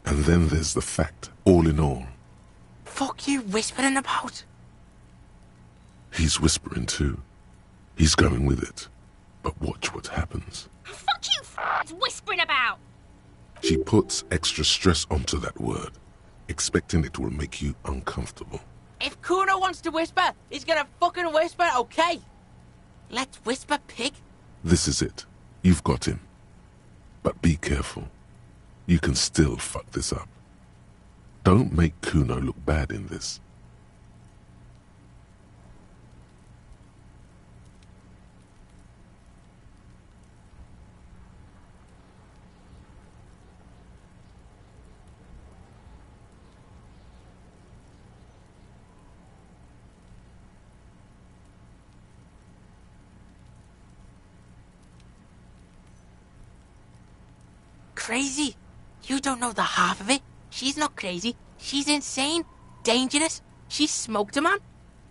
and then there's the fact, all in all. Fuck you whispering about? He's whispering too. He's going with it. But watch what happens. Fuck you whispering about? She puts extra stress onto that word, expecting it will make you uncomfortable. If Kuno wants to whisper, he's gonna fucking whisper, okay? Let's whisper, pig. This is it. You've got him. But be careful. You can still fuck this up. Don't make Kuno look bad in this. Crazy? You don't know the half of it. She's not crazy. She's insane. Dangerous. She's smoked a man.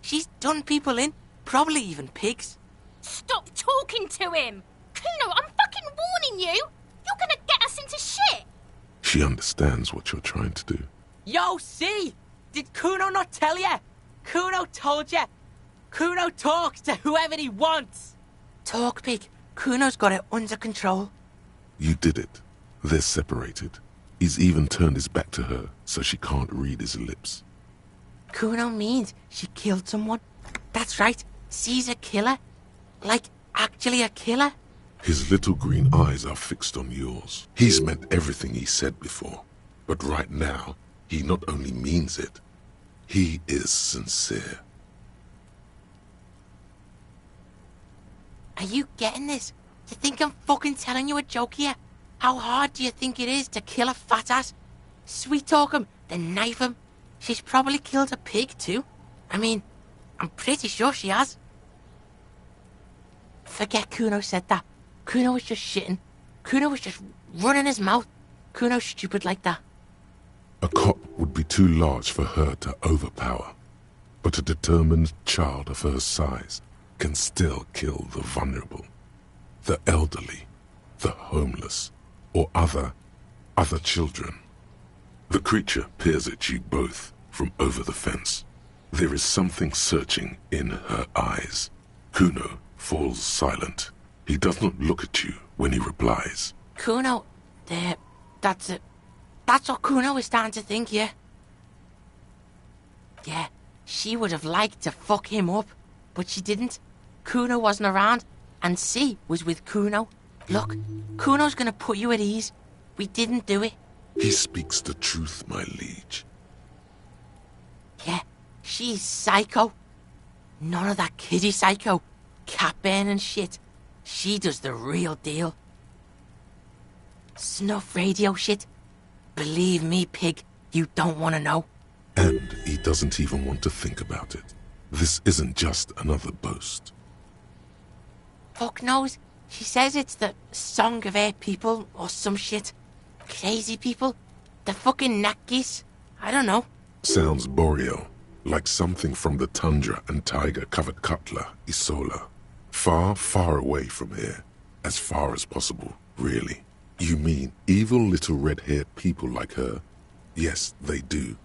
She's done people in. Probably even pigs. Stop talking to him! Kuno, I'm fucking warning you! You're gonna get us into shit! She understands what you're trying to do. Yo, see? Did Kuno not tell you? Kuno told you. Kuno talks to whoever he wants. Talk, pig. Kuno's got it under control. You did it. They're separated. He's even turned his back to her so she can't read his lips. Kuno means she killed someone. That's right. She's a killer. Like, actually a killer. His little green eyes are fixed on yours. He's meant everything he said before. But right now, he not only means it, he is sincere. Are you getting this? You think I'm fucking telling you a joke here? How hard do you think it is to kill a fat ass? Sweet talk him, then knife him. She's probably killed a pig too. I mean, I'm pretty sure she has. Forget Kuno said that. Kuno was just shitting. Kuno was just running his mouth. Kuno's stupid like that. A cop would be too large for her to overpower. But a determined child of her size can still kill the vulnerable, the elderly, the homeless, or other children. The creature peers at you both from over the fence. There is something searching in her eyes. Kuno falls silent. He does not look at you when he replies. Kuno, that's it. That's what Kuno is starting to think, yeah? Yeah, she would have liked to fuck him up, but she didn't. Kuno wasn't around, and C was with Kuno. Look, Kuno's gonna put you at ease. We didn't do it. He speaks the truth, my liege. Yeah, she's psycho. None of that kiddie psycho, cat burning shit. She does the real deal. Snuff radio shit. Believe me, pig, you don't want to know. And he doesn't even want to think about it. This isn't just another boast. Fuck knows. She says it's the song of her people or some shit. Crazy people. The fucking Nakis. I don't know. Sounds boreal, like something from the tundra and tiger-covered Cutler, Isola. Far, far away from here. As far as possible, really. You mean evil little red-haired people like her? Yes, they do.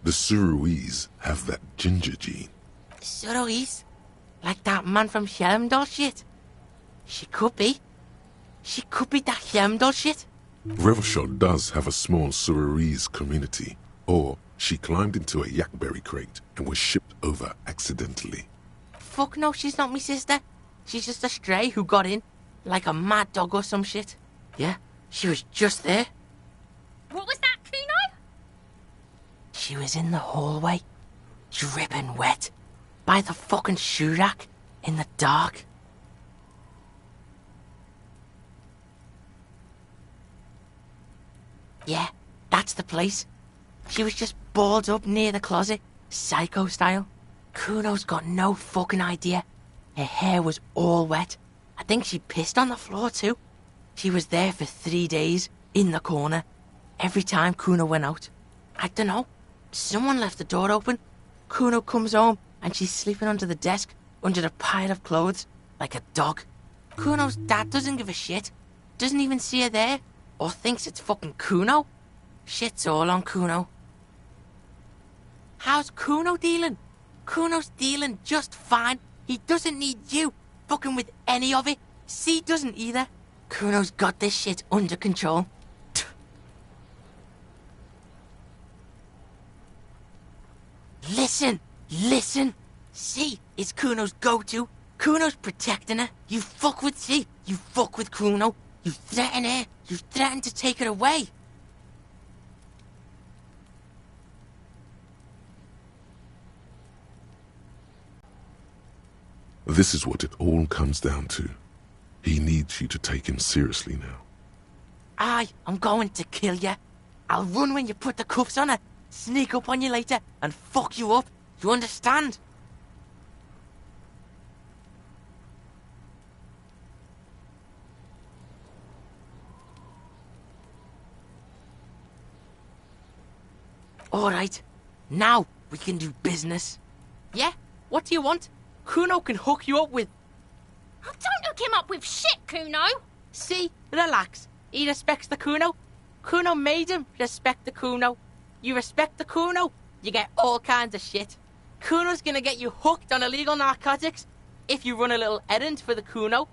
The Suruese have that ginger gene. Suruese? Like that man from Helmdall shit. She could be. She could be that Helmdall shit. Revelshot does have a small Suarese community, or she climbed into a yakberry crate and was shipped over accidentally. Fuck no, she's not me sister. She's just a stray who got in, like a mad dog or some shit. Yeah, she was just there. What was that, Kuno? She was in the hallway, dripping wet, by the fucking shoe rack, in the dark. Yeah, that's the place. She was just balled up near the closet, psycho style. Kuno's got no fucking idea. Her hair was all wet. I think she pissed on the floor too. She was there for 3 days, in the corner, every time Kuno went out. I don't know. Someone left the door open. Kuno comes home and she's sleeping under the desk, under the pile of clothes, like a dog. Kuno's dad doesn't give a shit. Doesn't even see her there, or thinks it's fucking Kuno. Shit's all on Kuno. How's Kuno dealing? Kuno's dealing just fine. He doesn't need you fucking with any of it. C doesn't either. Kuno's got this shit under control. Listen, listen. C is Kuno's go-to. Kuno's protecting her. You fuck with C, you fuck with Kuno. You threaten her, you threaten to take her away. This is what it all comes down to. He needs you to take him seriously now. I'm going to kill you. I'll run when you put the cuffs on her, sneak up on you later, and fuck you up. You understand? Alright, now we can do business. Yeah? What do you want? Kuno can hook you up with... Oh, don't hook him up with shit, Kuno. See? Relax. He respects the Kuno. Kuno made him respect the Kuno. You respect the Kuno, you get all kinds of shit. Kuno's gonna get you hooked on illegal narcotics if you run a little errand for the Kuno.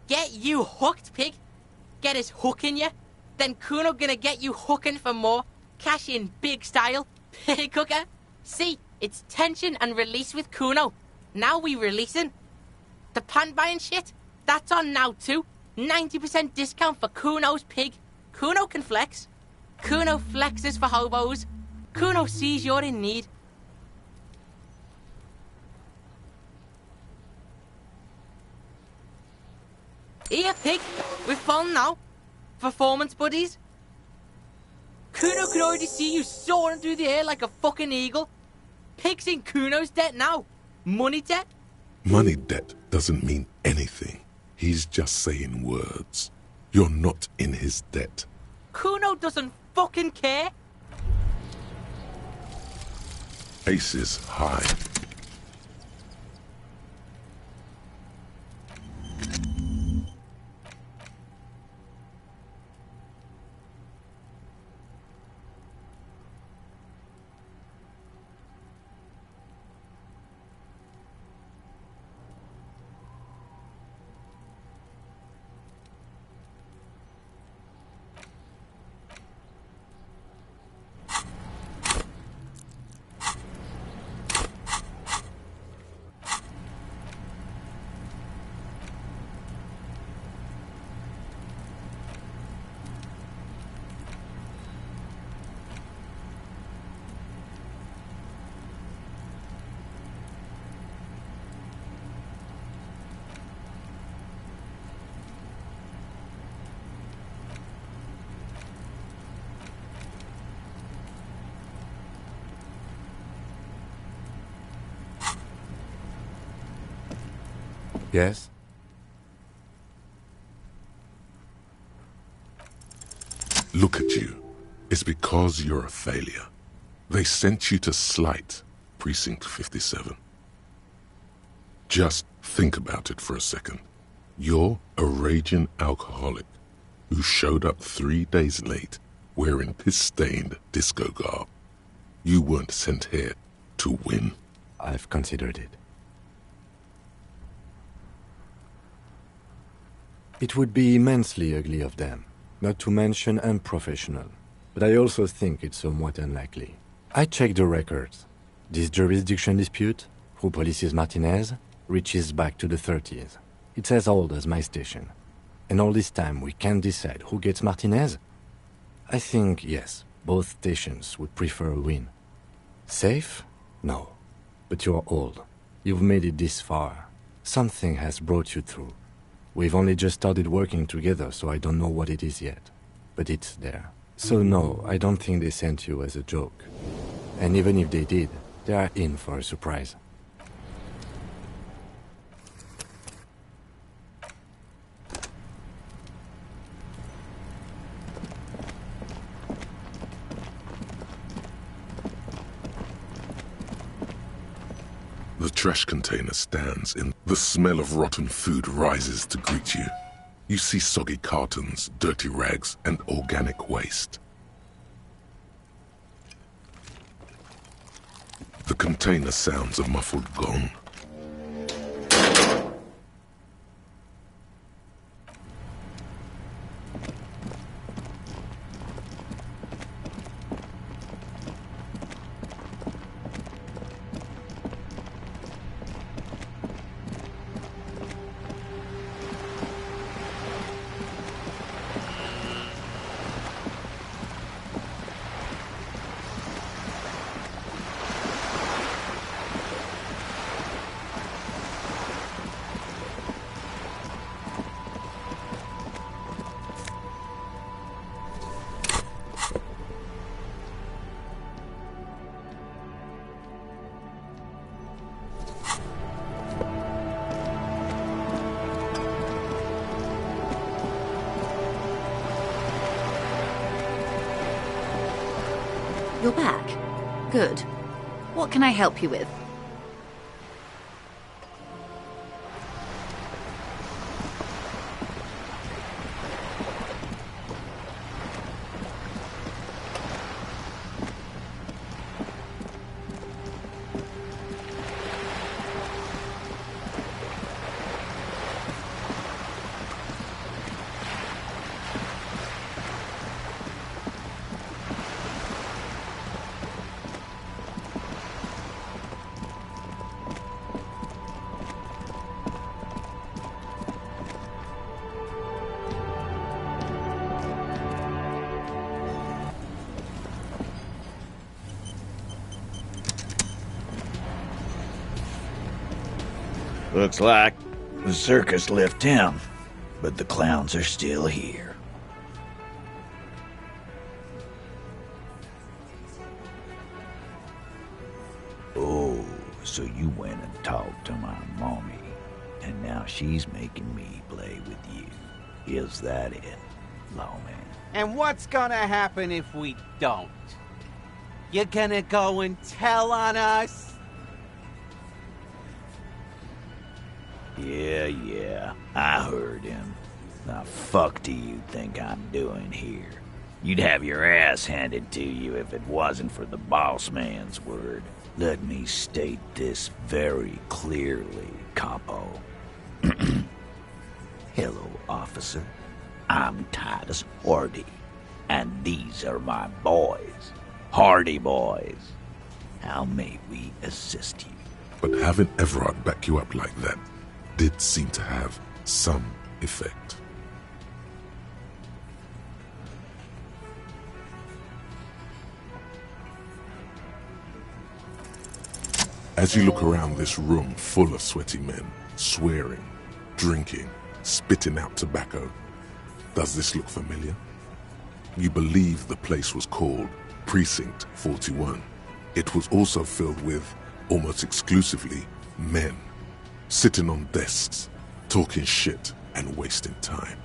Get you hooked, pig. Get his hook in you. Then Kuno gonna get you hooking for more. Cash in big style. Pig hooker. See, it's tension and release with Kuno. Now we releasing. The pant buying shit, that's on now too. 90% discount for Kuno's pig. Kuno can flex. Kuno flexes for hobos. Kuno sees you're in need. Here, pig. We're falling now. Performance buddies. Kuno can already see you soaring through the air like a fucking eagle. Pig's in Kuno's debt now. Money debt? Money debt doesn't mean anything. He's just saying words. You're not in his debt. Kuno doesn't fucking care. Aces high. Yes? Look at you. It's because you're a failure. They sent you to Slight, Precinct 57. Just think about it for a second. You're a raging alcoholic who showed up 3 days late wearing piss-stained disco garb. You weren't sent here to win. I've considered it. It would be immensely ugly of them, not to mention unprofessional, but I also think it's somewhat unlikely. I checked the records. This jurisdiction dispute, who polices Martinez, reaches back to the 30s. It's as old as my station. And all this time we can't decide who gets Martinez? I think, yes, both stations would prefer a win. Safe? No. But you're old. You've made it this far. Something has brought you through. We've only just started working together, so I don't know what it is yet. But it's there. So no, I don't think they sent you as a joke. And even if they did, they are in for a surprise. The trash container stands in. The smell of rotten food rises to greet you. You see soggy cartons, dirty rags, and organic waste. The container sounds a muffled gong. You're back. Good. What can I help you with? Looks like the circus left town, but the clowns are still here. Oh, so you went and talked to my mommy, and now she's making me play with you. Is that it, lawman? And what's gonna happen if we don't? You gonna go and tell on us? Yeah, I heard him. The fuck do you think I'm doing here? You'd have your ass handed to you if it wasn't for the boss man's word. Let me state this very clearly, capo. Hello, officer. I'm Titus Hardy, and these are my boys. Hardy boys. How may we assist you? But having Everard back you up like that did seem to have some effect. As you look around this room full of sweaty men, swearing, drinking, spitting out tobacco, does this look familiar? You believe the place was called Precinct 41. It was also filled with, almost exclusively, men. Sitting on desks, talking shit and wasting time.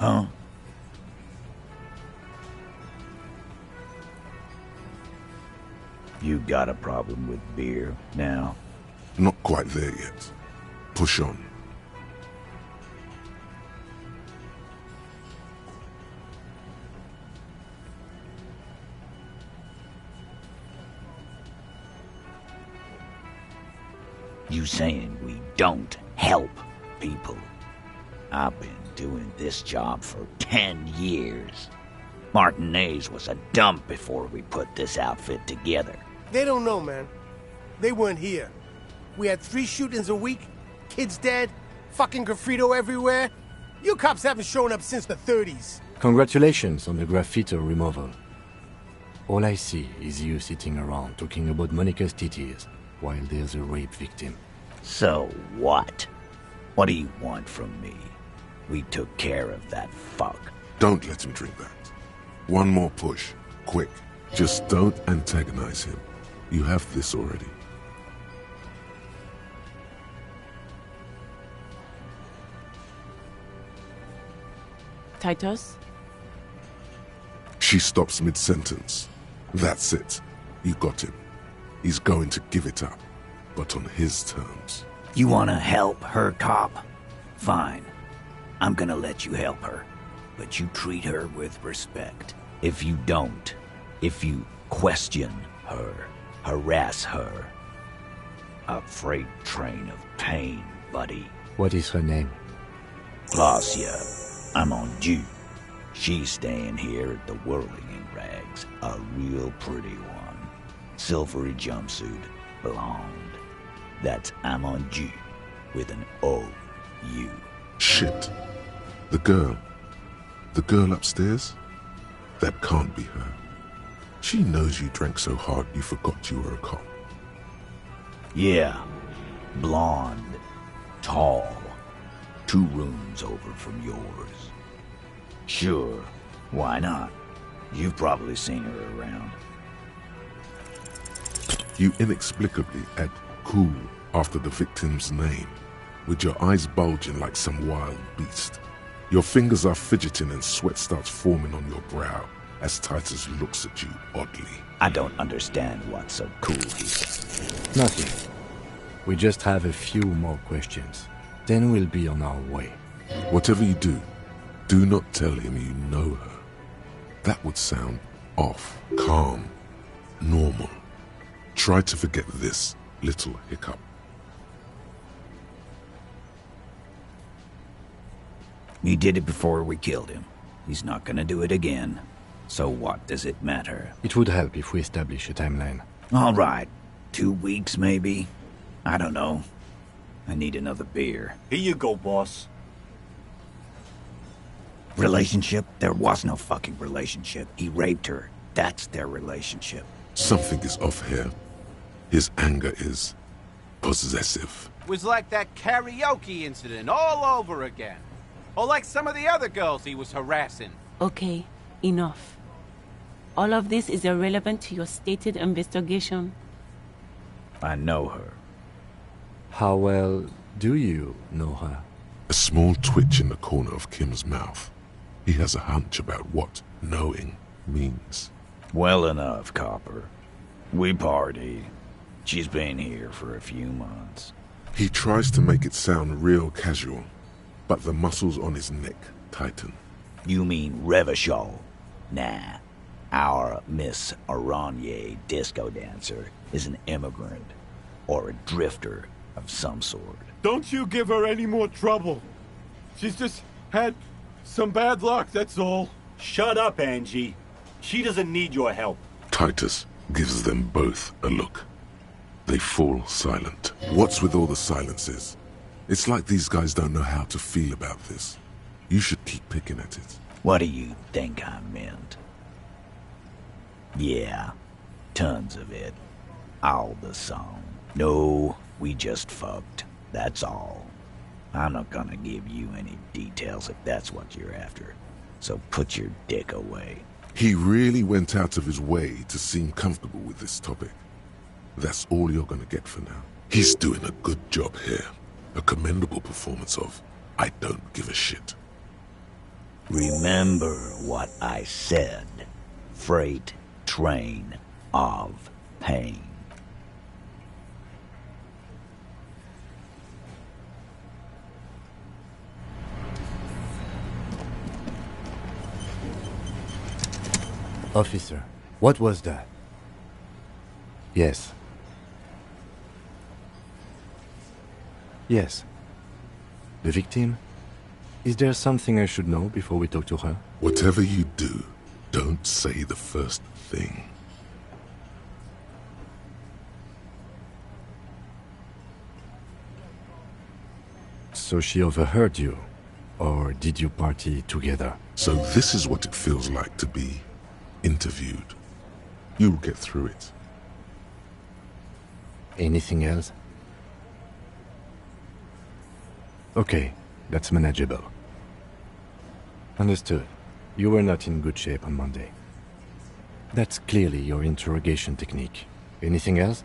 Huh? You got a problem with beer now? Not quite there yet. Push on. You saying we don't help people? I've been doing this job for 10 years. Martinez was a dump before we put this outfit together. They don't know, man. They weren't here. We had 3 shootings a week, kids dead, fucking graffito everywhere. You cops haven't shown up since the 30s. Congratulations on the graffito removal. All I see is you sitting around talking about Monica's titties while there's a rape victim. So what? What do you want from me? We took care of that fuck. Don't let him drink that. One more push. Quick. Just don't antagonize him. You have this already. Titus? She stops mid-sentence. That's it. You got him. He's going to give it up, but on his terms. You wanna help her, cop? Fine. I'm gonna let you help her, but you treat her with respect. If you don't, if you question her, harass her, a freight train of pain, buddy. What is her name? Glacia. I'm on due. She's staying here at the Whirling in Rags. A real pretty one. Silvery jumpsuit, blonde. That's Amonju with an O-U. Shit. The girl. The girl upstairs? That can't be her. She knows you drank so hard you forgot you were a cop. Yeah. Blonde. Tall. 2 rooms over from yours. Sure. Why not? You've probably seen her around. You inexplicably add cool after the victim's name, with your eyes bulging like some wild beast. Your fingers are fidgeting and sweat starts forming on your brow as Titus looks at you oddly. I don't understand what's so cool here. Nothing. We just have a few more questions. Then we'll be on our way. Whatever you do, do not tell him you know her. That would sound off, calm, normal. Try to forget this little hiccup. He did it before we killed him. He's not gonna do it again. So what does it matter? It would help if we establish a timeline. All right. 2 weeks, maybe? I don't know. I need another beer. Here you go, boss. Relationship? There was no fucking relationship. He raped her. That's their relationship. Something is off here. His anger is possessive. Was like that karaoke incident all over again. Or like some of the other girls he was harassing. Okay, enough. All of this is irrelevant to your stated investigation. I know her. How well do you know her? A small twitch in the corner of Kim's mouth. He has a hunch about what knowing means. Well enough, Copper. We party. She's been here for a few months. He tries to make it sound real casual, but the muscles on his neck tighten. You mean Revachol? Nah. Our Miss Aranye disco dancer is an immigrant or a drifter of some sort. Don't you give her any more trouble. She's just had some bad luck, that's all. Shut up, Angie. She doesn't need your help. Titus gives them both a look. They fall silent. What's with all the silences? It's like these guys don't know how to feel about this. You should keep picking at it. What do you think I meant? Yeah, tons of it. All the song. No, we just fucked. That's all. I'm not gonna give you any details if that's what you're after. So put your dick away. He really went out of his way to seem comfortable with this topic. That's all you're gonna get for now. He's doing a good job here. A commendable performance of I don't give a shit. Remember what I said. Freight train of pain. Officer, what was that? Yes. Yes. The victim? Is there something I should know before we talk to her? Whatever you do, don't say the first thing. So she overheard you? Or did you party together? So this is what it feels like to be interviewed. You'll get through it. Anything else? Okay, that's manageable. Understood. You were not in good shape on Monday. That's clearly your interrogation technique. Anything else?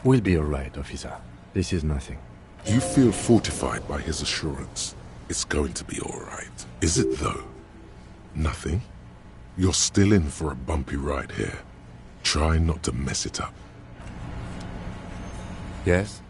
We'll be alright, officer. This is nothing. You feel fortified by his assurance. It's going to be alright. Is it though? Nothing? You're still in for a bumpy ride here. Try not to mess it up. Yes?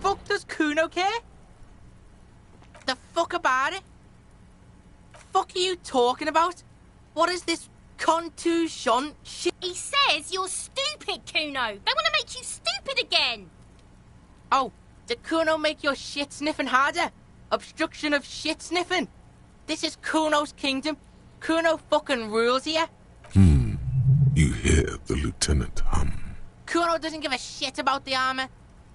Fuck does Kuno care? The fuck about it? Fuck are you talking about? What is this contusion shit? He says you're stupid, Kuno. They want to make you stupid again. Oh, did Kuno make your shit sniffing harder? Obstruction of shit sniffing? This is Kuno's kingdom. Kuno fucking rules here. You hear the lieutenant hum. Kuno doesn't give a shit about the armor.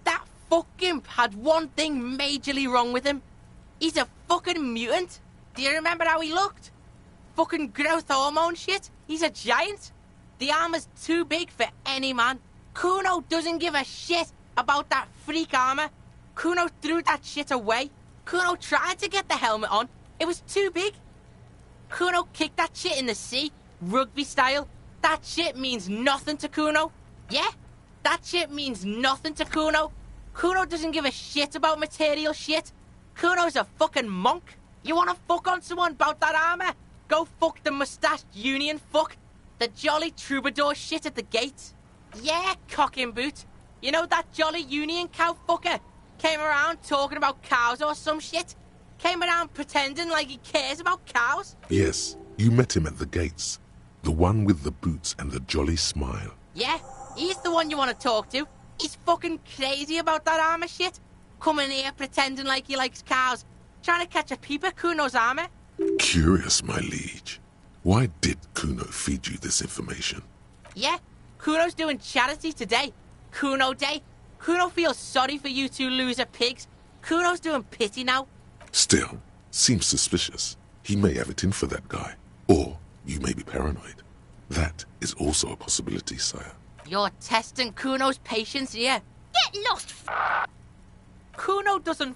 That fucking had one thing majorly wrong with him. He's a fucking mutant. Do you remember how he looked? Fucking growth hormone shit. He's a giant. The armor's too big for any man. Kuno doesn't give a shit about that freak armor. Kuno threw that shit away. Kuno tried to get the helmet on. It was too big. Kuno kicked that shit in the sea, rugby style. That shit means nothing to Kuno. Yeah, that shit means nothing to Kuno. Kuno doesn't give a shit about material shit. Kuno's a fucking monk. You wanna fuck on someone about that armor? Go fuck the mustached union fuck. The jolly troubadour shit at the gate. Yeah, cocking boot. You know that jolly union cow fucker? Came around talking about cows or some shit? Came around pretending like he cares about cows? Yes, you met him at the gates. The one with the boots and the jolly smile. Yeah, he's the one you want to talk to. He's fucking crazy about that armor shit. Coming here pretending like he likes cows. Trying to catch a peep at Kuno's armor. Curious, my liege. Why did Kuno feed you this information? Yeah, Kuno's doing charity today. Kuno Day. Kuno feels sorry for you two loser pigs. Kuno's doing pity now. Still, seems suspicious. He may have it in for that guy. Or you may be paranoid. That is also a possibility, sire. You're testing Kuno's patience here. Get lost, Kuno doesn't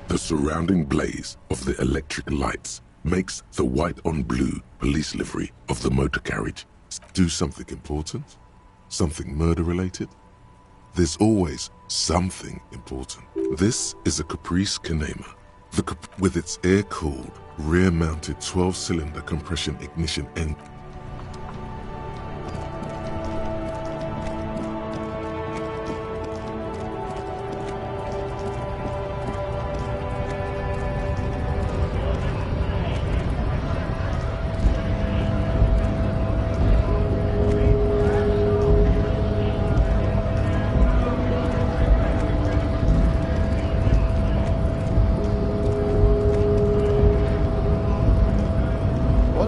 The surrounding blaze of the electric lights makes the white-on-blue police livery of the motor carriage do something important? Something murder-related? There's always something important. This is a Caprice Canema, with its air-cooled, rear-mounted 12-cylinder compression ignition engine.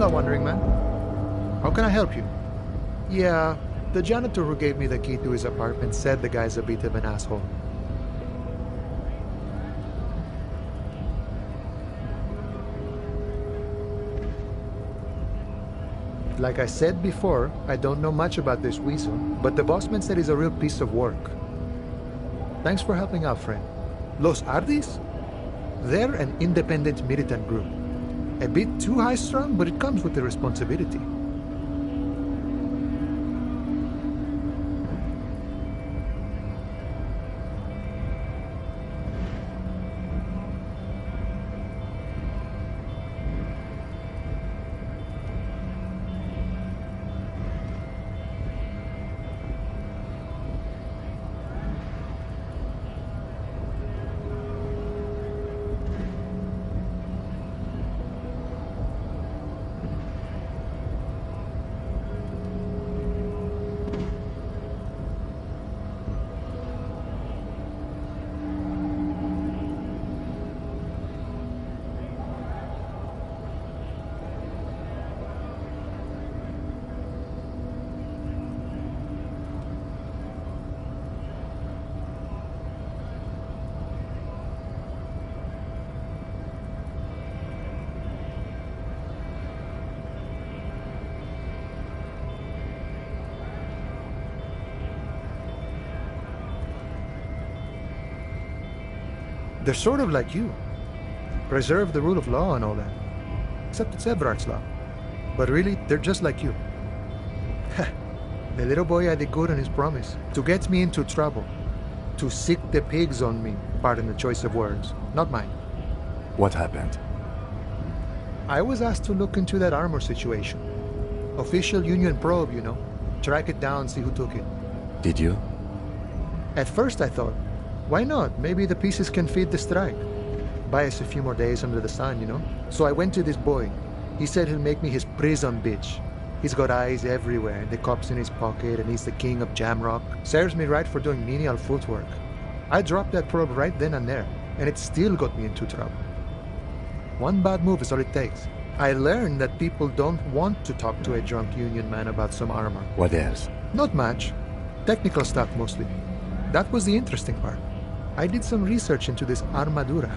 Hola, Wandering Man. How can I help you? Yeah, the janitor who gave me the key to his apartment said the guy's a bit of an asshole. Like I said before, I don't know much about this weasel, but the bossman said he's a real piece of work. Thanks for helping out, friend. Los Ardis? They're an independent militant group. A bit too high-strung, but it comes with the responsibility. They're sort of like you. Preserve the rule of law and all that. Except it's Everard's law. But really, they're just like you. The little boy had it good on his promise. To get me into trouble. To sick the pigs on me. Pardon the choice of words. Not mine. What happened? I was asked to look into that armor situation. Official union probe, you know. Track it down, see who took it. Did you? At first I thought, why not? Maybe the pieces can feed the strike. Buy us a few more days under the sun, you know? So I went to this boy. He said he'll make me his prison bitch. He's got eyes everywhere, the cops in his pocket, and he's the king of Jamrock. Serves me right for doing menial footwork. I dropped that probe right then and there, and it still got me into trouble. One bad move is all it takes. I learned that people don't want to talk to a drunk union man about some armor. What else? Not much. Technical stuff mostly. That was the interesting part. I did some research into this armadura.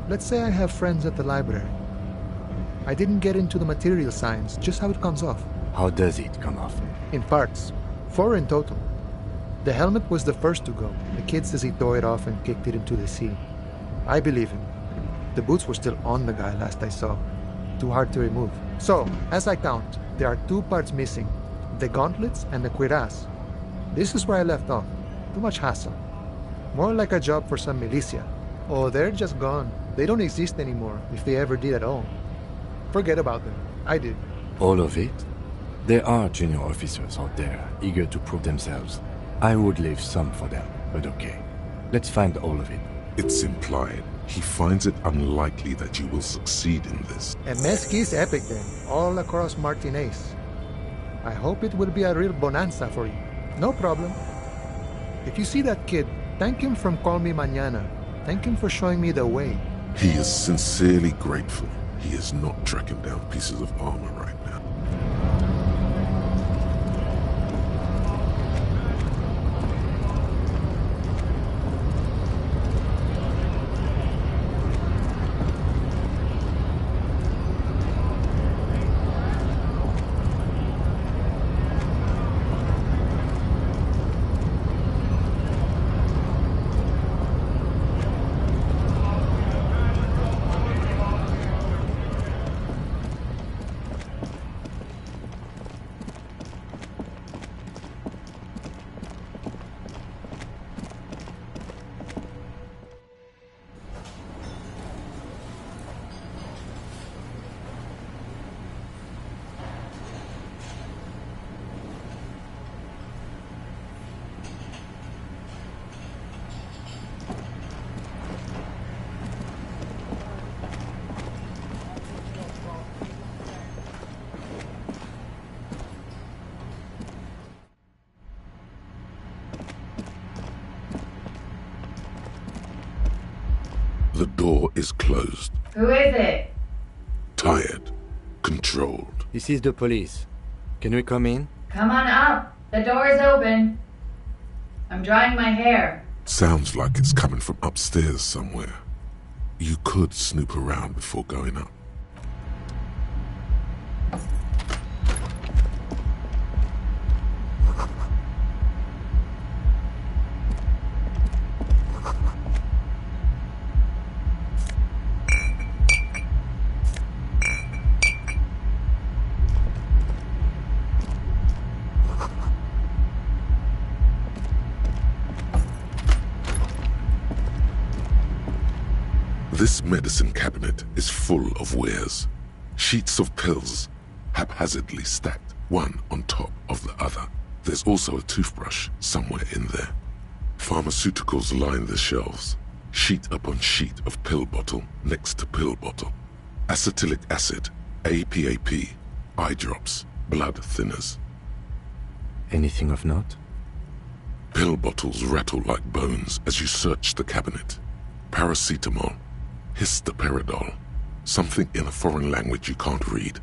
Let's say I have friends at the library. I didn't get into the material science, just how it comes off. How does it come off? In parts. 4 in total. The helmet was the first to go. The kid says he tore it off and kicked it into the sea. I believe him. The boots were still on the guy last I saw. Too hard to remove. So, as I count, there are 2 parts missing. The gauntlets and the cuirass. This is where I left off. Too much hassle. More like a job for some militia. Oh, they're just gone. They don't exist anymore, if they ever did at all. Forget about them. I did. All of it? There are junior officers out there, eager to prove themselves. I would leave some for them, but okay. Let's find all of it. It's implied. He finds it unlikely that you will succeed in this. A mezqui's epic then, all across Martinez. I hope it will be a real bonanza for you. No problem. If you see that kid, thank him from Call Me Mañana. Thank him for showing me the way. He is sincerely grateful. He is not tracking down pieces of armor right now. The door is closed. Who is it? Tired. Controlled. This is the police. Can we come in? Come on up. The door is open. I'm drying my hair. Sounds like it's coming from upstairs somewhere. You could snoop around before going up. This medicine cabinet is full of wares. Sheets of pills, haphazardly stacked, one on top of the other. There's also a toothbrush somewhere in there. Pharmaceuticals line the shelves, sheet upon sheet of pill bottle next to pill bottle. Acetylic acid, APAP, eye drops, blood thinners. Anything of note? Pill bottles rattle like bones as you search the cabinet. Paracetamol, histoperidol, something in a foreign language you can't read.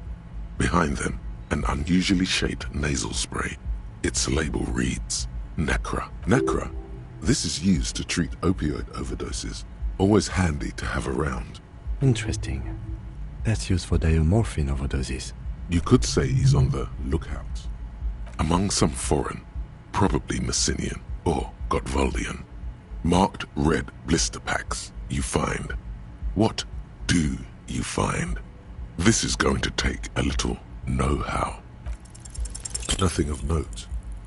Behind them, an unusually shaped nasal spray. Its label reads, Nacra. Nacra, this is used to treat opioid overdoses. Always handy to have around. Interesting. That's used for diamorphine overdoses. You could say he's on the lookout. Among some foreign, probably Messinian or Gotwaldian, marked red blister packs you find. What do you find? This is going to take a little know-how. Nothing of note.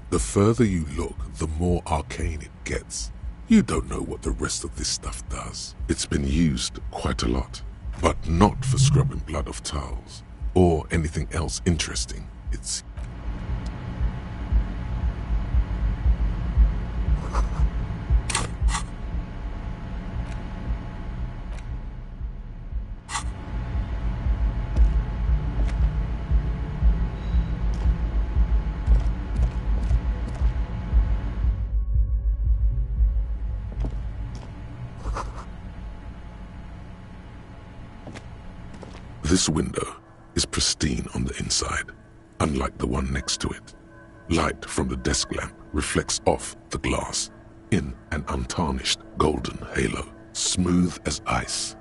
The further you look, the more arcane it gets. You don't know what the rest of this stuff does. It's been used quite a lot, but not for scrubbing blood off towels or anything else interesting. It's This window is pristine on the inside, unlike the one next to it. Light from the desk lamp reflects off the glass in an untarnished golden halo, smooth as ice.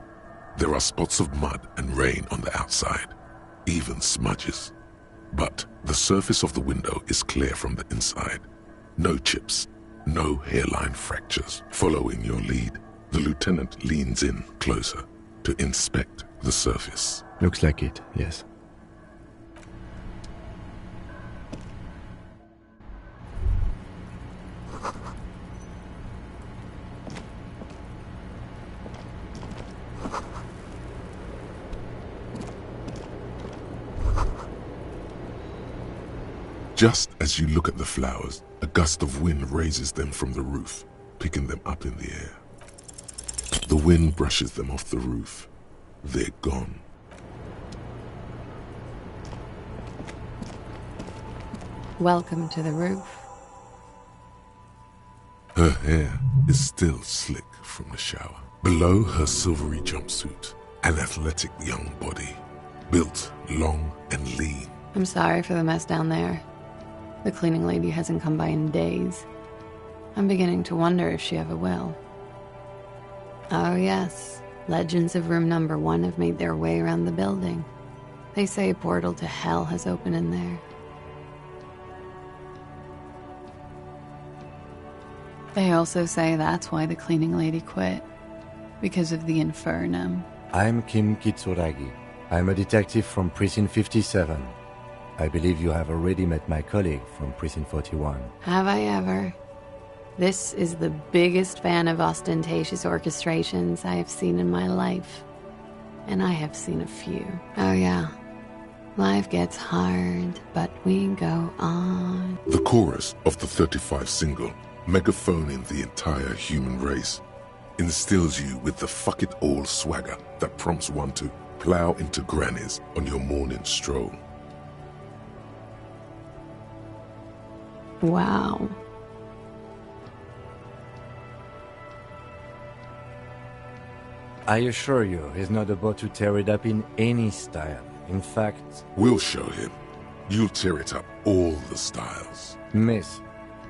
There are spots of mud and rain on the outside, even smudges. But the surface of the window is clear from the inside. No chips, no hairline fractures. Following your lead, the lieutenant leans in closer to inspect the surface. Looks like it, yes. Just as you look at the flowers, a gust of wind raises them from the roof, picking them up in the air. The wind brushes them off the roof. They're gone. Welcome to the roof. Her hair is still slick from the shower. Below her silvery jumpsuit, an athletic young body, built long and lean. I'm sorry for the mess down there. The cleaning lady hasn't come by in days. I'm beginning to wonder if she ever will. Oh yes, legends of room number 1 have made their way around the building. They say a portal to hell has opened in there. They also say that's why the cleaning lady quit. Because of the infernum. I'm Kim Kitsuragi. I'm a detective from Precinct 57. I believe you have already met my colleague from Precinct 41. Have I ever? This is the biggest fan of ostentatious orchestrations I have seen in my life. And I have seen a few. Oh yeah. Life gets hard, but we go on. The chorus of the 35 single, megaphoning the entire human race, instills you with the fuck it all swagger that prompts one to plow into grannies on your morning stroll. Wow. I assure you, he's not about to tear it up in any style. In fact... We'll show him. You'll tear it up all the styles. Miss,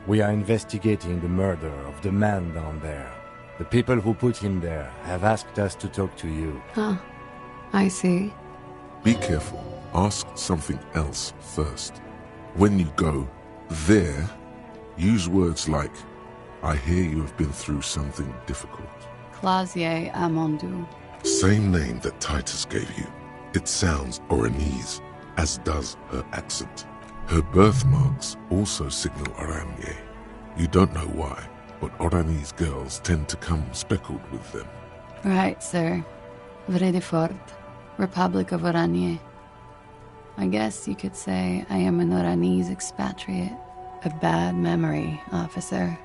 we are investigating the murder of the man down there. The people who put him there have asked us to talk to you. Huh. I see. Be careful. Ask something else first. When you go there, use words like, I hear you have been through something difficult. Clausier Amandu. Same name that Titus gave you. It sounds Oranese, as does her accent. Her birthmarks also signal Oranje. You don't know why, but Oranese girls tend to come speckled with them. Right, sir. Vredefort, Republic of Oranje. I guess you could say I am an Oranese expatriate. A bad memory, officer.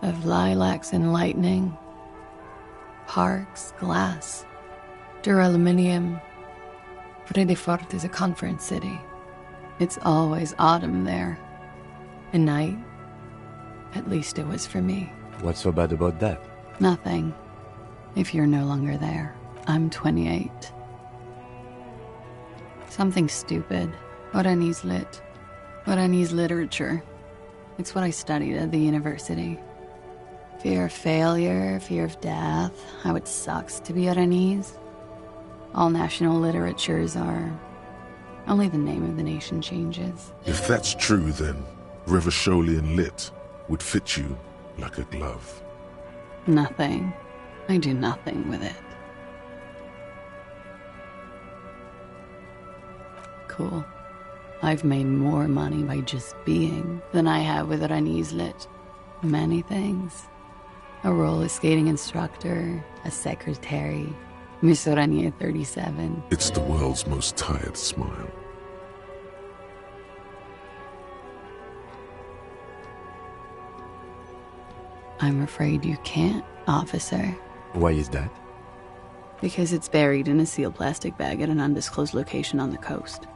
Of lilacs and lightning. Parks, glass, duraluminum. Vredefort is a conference city. It's always autumn there. And night. At least it was for me. What's so bad about that? Nothing. If you're no longer there. I'm 28. Something stupid. Oranese lit. Oranese literature. It's what I studied at the university. Fear of failure, fear of death, how it sucks to be Oranese. All national literatures are... Only the name of the nation changes. If that's true, then Revacholian Lit would fit you like a glove. Nothing. I do nothing with it. Cool. I've made more money by just being than I have with Oranese Lit. Many things. A roller skating instructor, a secretary, Miss Oranje 37. It's the world's most tired smile. I'm afraid you can't, officer. Why is that? Because it's buried in a sealed plastic bag at an undisclosed location on the coast,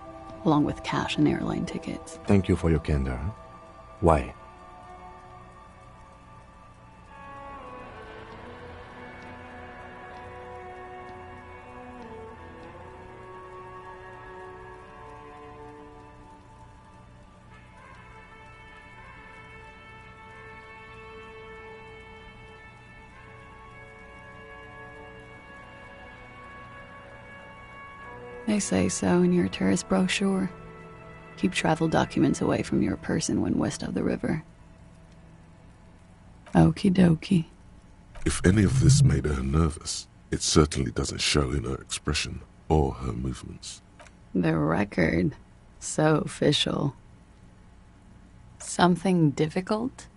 along with cash and airline tickets. Thank you for your candor. Why? They say so in your tourist brochure. Keep travel documents away from your person when west of the river. Okie dokie. If any of this made her nervous, it certainly doesn't show in her expression or her movements. The record. So official. Something difficult?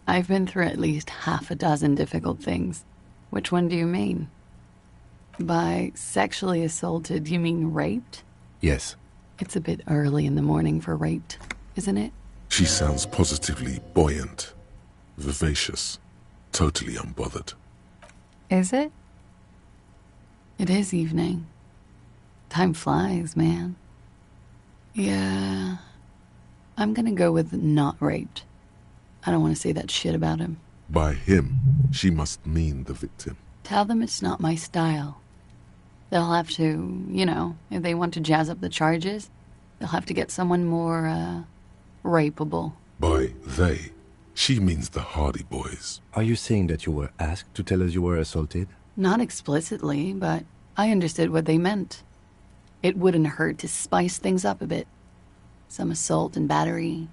I've been through at least half a dozen difficult things. Which one do you mean? By sexually assaulted, you mean raped? Yes. It's a bit early in the morning for raped, isn't it? She sounds positively buoyant, vivacious, totally unbothered. Is it? It is evening. Time flies, man. Yeah. I'm gonna go with not raped. I don't want to say that shit about him. By him, she must mean the victim. Tell them it's not my style. They'll have to, if they want to jazz up the charges, they'll have to get someone more, rapeable. By they, she means the Hardy Boys. Are you saying that you were asked to tell us you were assaulted? Not explicitly, but I understood what they meant. It wouldn't hurt to spice things up a bit. Some assault and battery.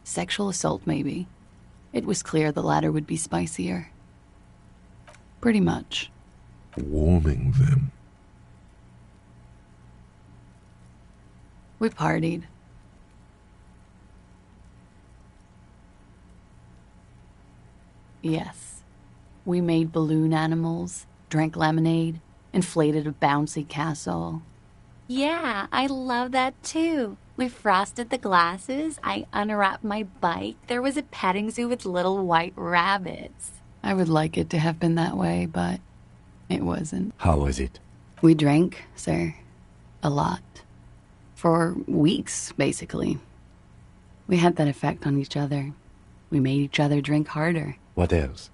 Sexual assault, maybe. It was clear the latter would be spicier. Pretty much. Warming them. We partied. Yes. We made balloon animals, drank lemonade, inflated a bouncy castle. Yeah, I love that too. We frosted the glasses, I unwrapped my bike, there was a petting zoo with little white rabbits. I would like it to have been that way, but it wasn't. How was it? We drank, sir. A lot. For weeks, basically. We had that effect on each other. We made each other drink harder. What else?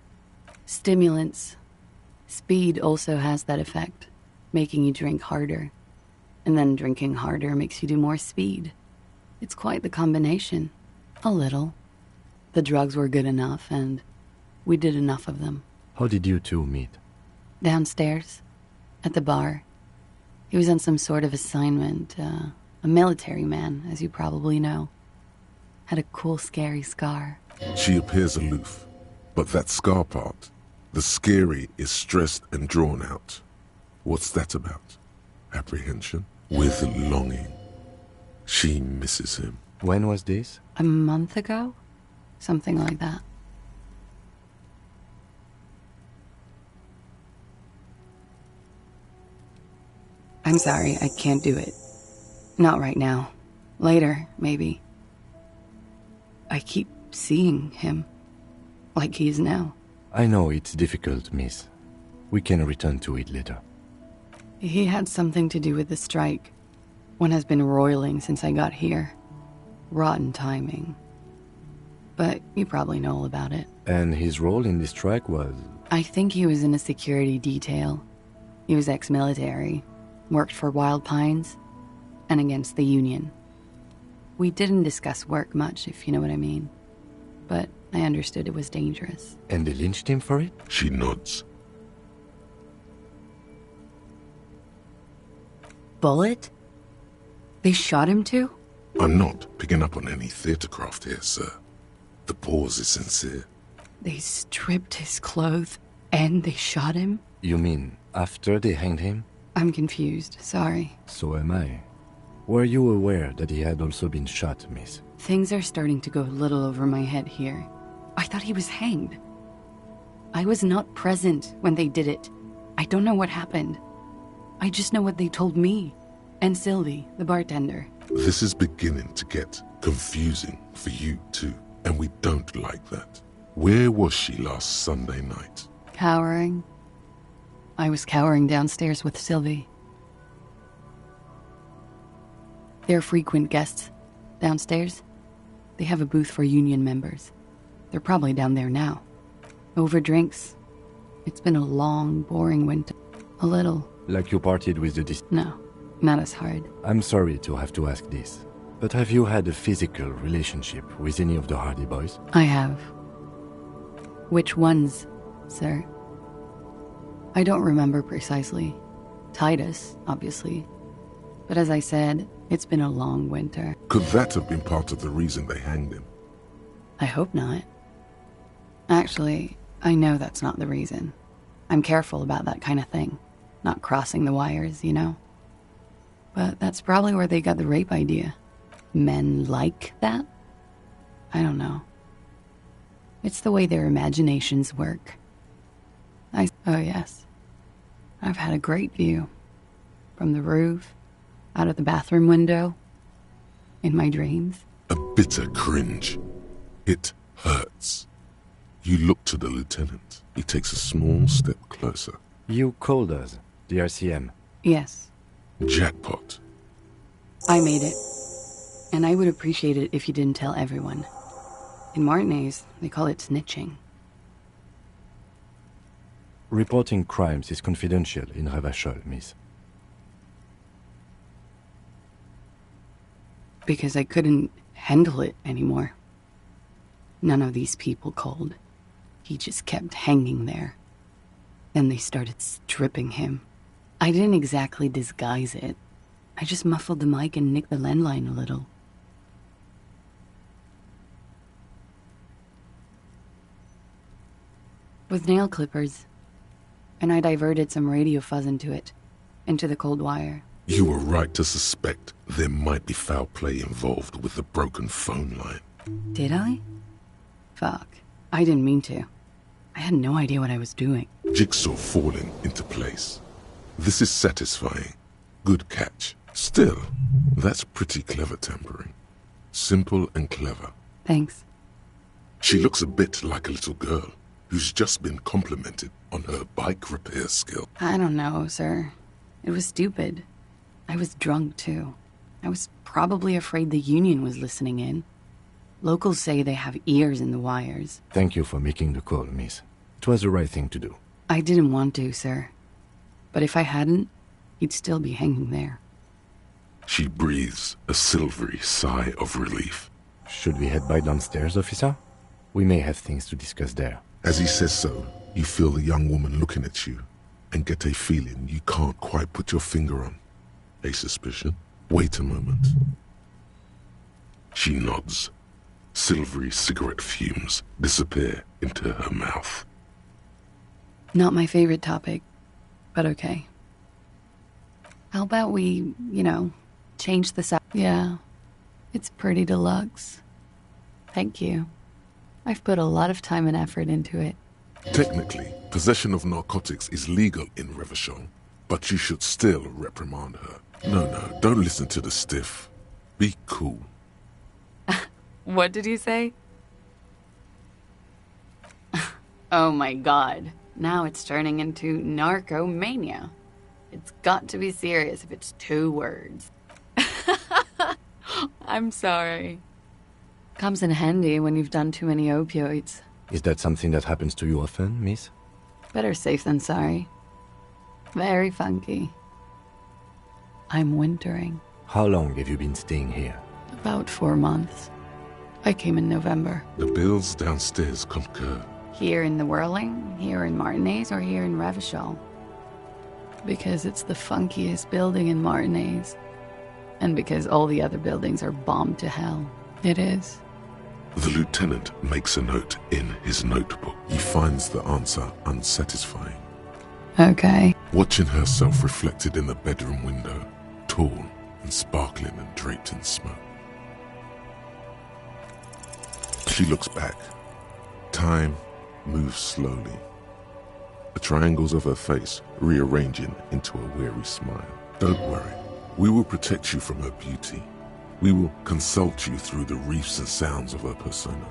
Stimulants. Speed also has that effect, making you drink harder. And then drinking harder makes you do more speed. It's quite the combination. A little. The drugs were good enough, and we did enough of them. How did you two meet? Downstairs, at the bar. He was on some sort of assignment, a military man, as you probably know. Had a cool, scary scar. She appears aloof, but that scar part, the scary, is stressed and drawn out. What's that about? Apprehension? With longing. She misses him. When was this? A month ago? Something like that. I'm sorry, I can't do it. Not right now. Later, maybe. I keep seeing him. Like he is now. I know it's difficult, miss. We can return to it later. He had something to do with the strike. One has been roiling since I got here. Rotten timing. But you probably know all about it. And his role in the strike was? I think he was in a security detail. He was ex-military. Worked for Wild Pines. And against the Union. We didn't discuss work much, if you know what I mean. But I understood it was dangerous. And they lynched him for it? She nods. Bullet? They shot him too? I'm not picking up on any theatercraft here, sir. The pause is sincere. They stripped his clothes and they shot him? You mean after they hanged him? I'm confused, sorry. So am I. Were you aware that he had also been shot, miss? Things are starting to go a little over my head here. I thought he was hanged. I was not present when they did it. I don't know what happened. I just know what they told me. And Sylvie, the bartender. This is beginning to get confusing for you too, and we don't like that. Where was she last Sunday night? Cowering. I was cowering downstairs with Sylvie. They're frequent guests. Downstairs, they have a booth for union members. They're probably down there now. Over drinks. It's been a long, boring winter. A little. Like you partied with the No, not as hard. I'm sorry to have to ask this, but have you had a physical relationship with any of the Hardy Boys? I have. Which ones, sir? I don't remember precisely. Titus, obviously. But as I said, it's been a long winter. Could that have been part of the reason they hanged him? I hope not. Actually, I know that's not the reason. I'm careful about that kind of thing. Not crossing the wires, you know? But that's probably where they got the rape idea. Men like that? I don't know. It's the way their imaginations work. Oh yes. I've had a great view. From the roof, out of the bathroom window, in my dreams. A bitter cringe. It hurts. You look to the lieutenant. He takes a small step closer. You called us, the RCM. Yes. Jackpot. I made it. And I would appreciate it if you didn't tell everyone. In Martinez, they call it snitching. Reporting crimes is confidential in Revachol, miss. Because I couldn't handle it anymore. None of these people called. He just kept hanging there. Then they started stripping him. I didn't exactly disguise it. I just muffled the mic and nicked the landline a little. With nail clippers. And I diverted some radio fuzz into it. Into the cold wire. You were right to suspect there might be foul play involved with the broken phone line. Did I? Fuck. I didn't mean to. I had no idea what I was doing. Jigsaw falling into place. This is satisfying. Good catch. Still, that's pretty clever tampering. Simple and clever. Thanks. She looks a bit like a little girl who's just been complimented on her bike repair skill. I don't know, sir. It was stupid. I was drunk, too. I was probably afraid the Union was listening in. Locals say they have ears in the wires. Thank you for making the call, miss. It was the right thing to do. I didn't want to, sir. But if I hadn't, he'd still be hanging there. She breathes a silvery sigh of relief. Should we head by downstairs, officer? We may have things to discuss there. As he says so, you feel the young woman looking at you and get a feeling you can't quite put your finger on. A suspicion? Wait a moment. She nods. Silvery cigarette fumes disappear into her mouth. Not my favorite topic, but okay. How about we, change the sound? Yeah, it's pretty deluxe. Thank you. I've put a lot of time and effort into it. Technically, possession of narcotics is legal in Revachol, but you should still reprimand her. No, don't listen to the stiff. Be cool. What did you say? Oh my god. Now it's turning into narcomania. It's got to be serious if it's 2 words. I'm sorry. Comes in handy when you've done too many opioids. Is that something that happens to you often, miss? Better safe than sorry. Very funky. I'm wintering. How long have you been staying here? About 4 months. I came in November. The bills downstairs concur. Here in the Whirling, here in Martinez, or here in Revachol? Because it's the funkiest building in Martinez. And because all the other buildings are bombed to hell. It is. The lieutenant makes a note in his notebook. He finds the answer unsatisfying. Okay. Watching herself reflected in the bedroom window, tall and sparkling and draped in smoke. She looks back. Time moves slowly. The triangles of her face rearranging into a weary smile. Don't worry. We will protect you from her beauty. We will consult you through the reefs and sounds of her persona.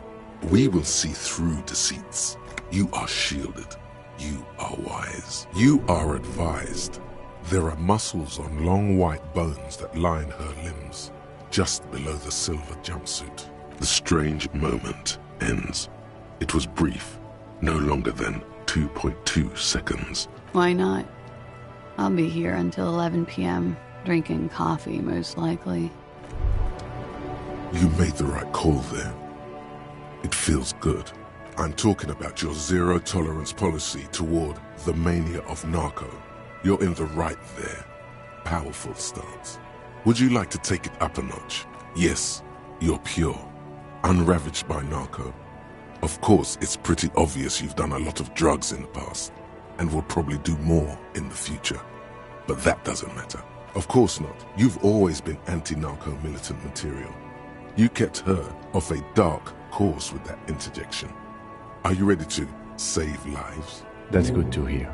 We will see through deceits. You are shielded. You are wise. You are advised. There are muscles on long white bones that line her limbs, just below the silver jumpsuit. The strange moment ends. It was brief, no longer than 2.2 seconds. Why not? I'll be here until 11 p.m., drinking coffee, most likely. You made the right call there. It feels good. I'm talking about your zero-tolerance policy toward the mania of narco. You're in the right there. Powerful stance. Would you like to take it up a notch? Yes, you're pure, unravaged by narco. Of course, it's pretty obvious you've done a lot of drugs in the past, and will probably do more in the future. But that doesn't matter. Of course not. You've always been anti-narco militant material. You kept her off a dark course with that interjection. Are you ready to save lives? That's good to hear.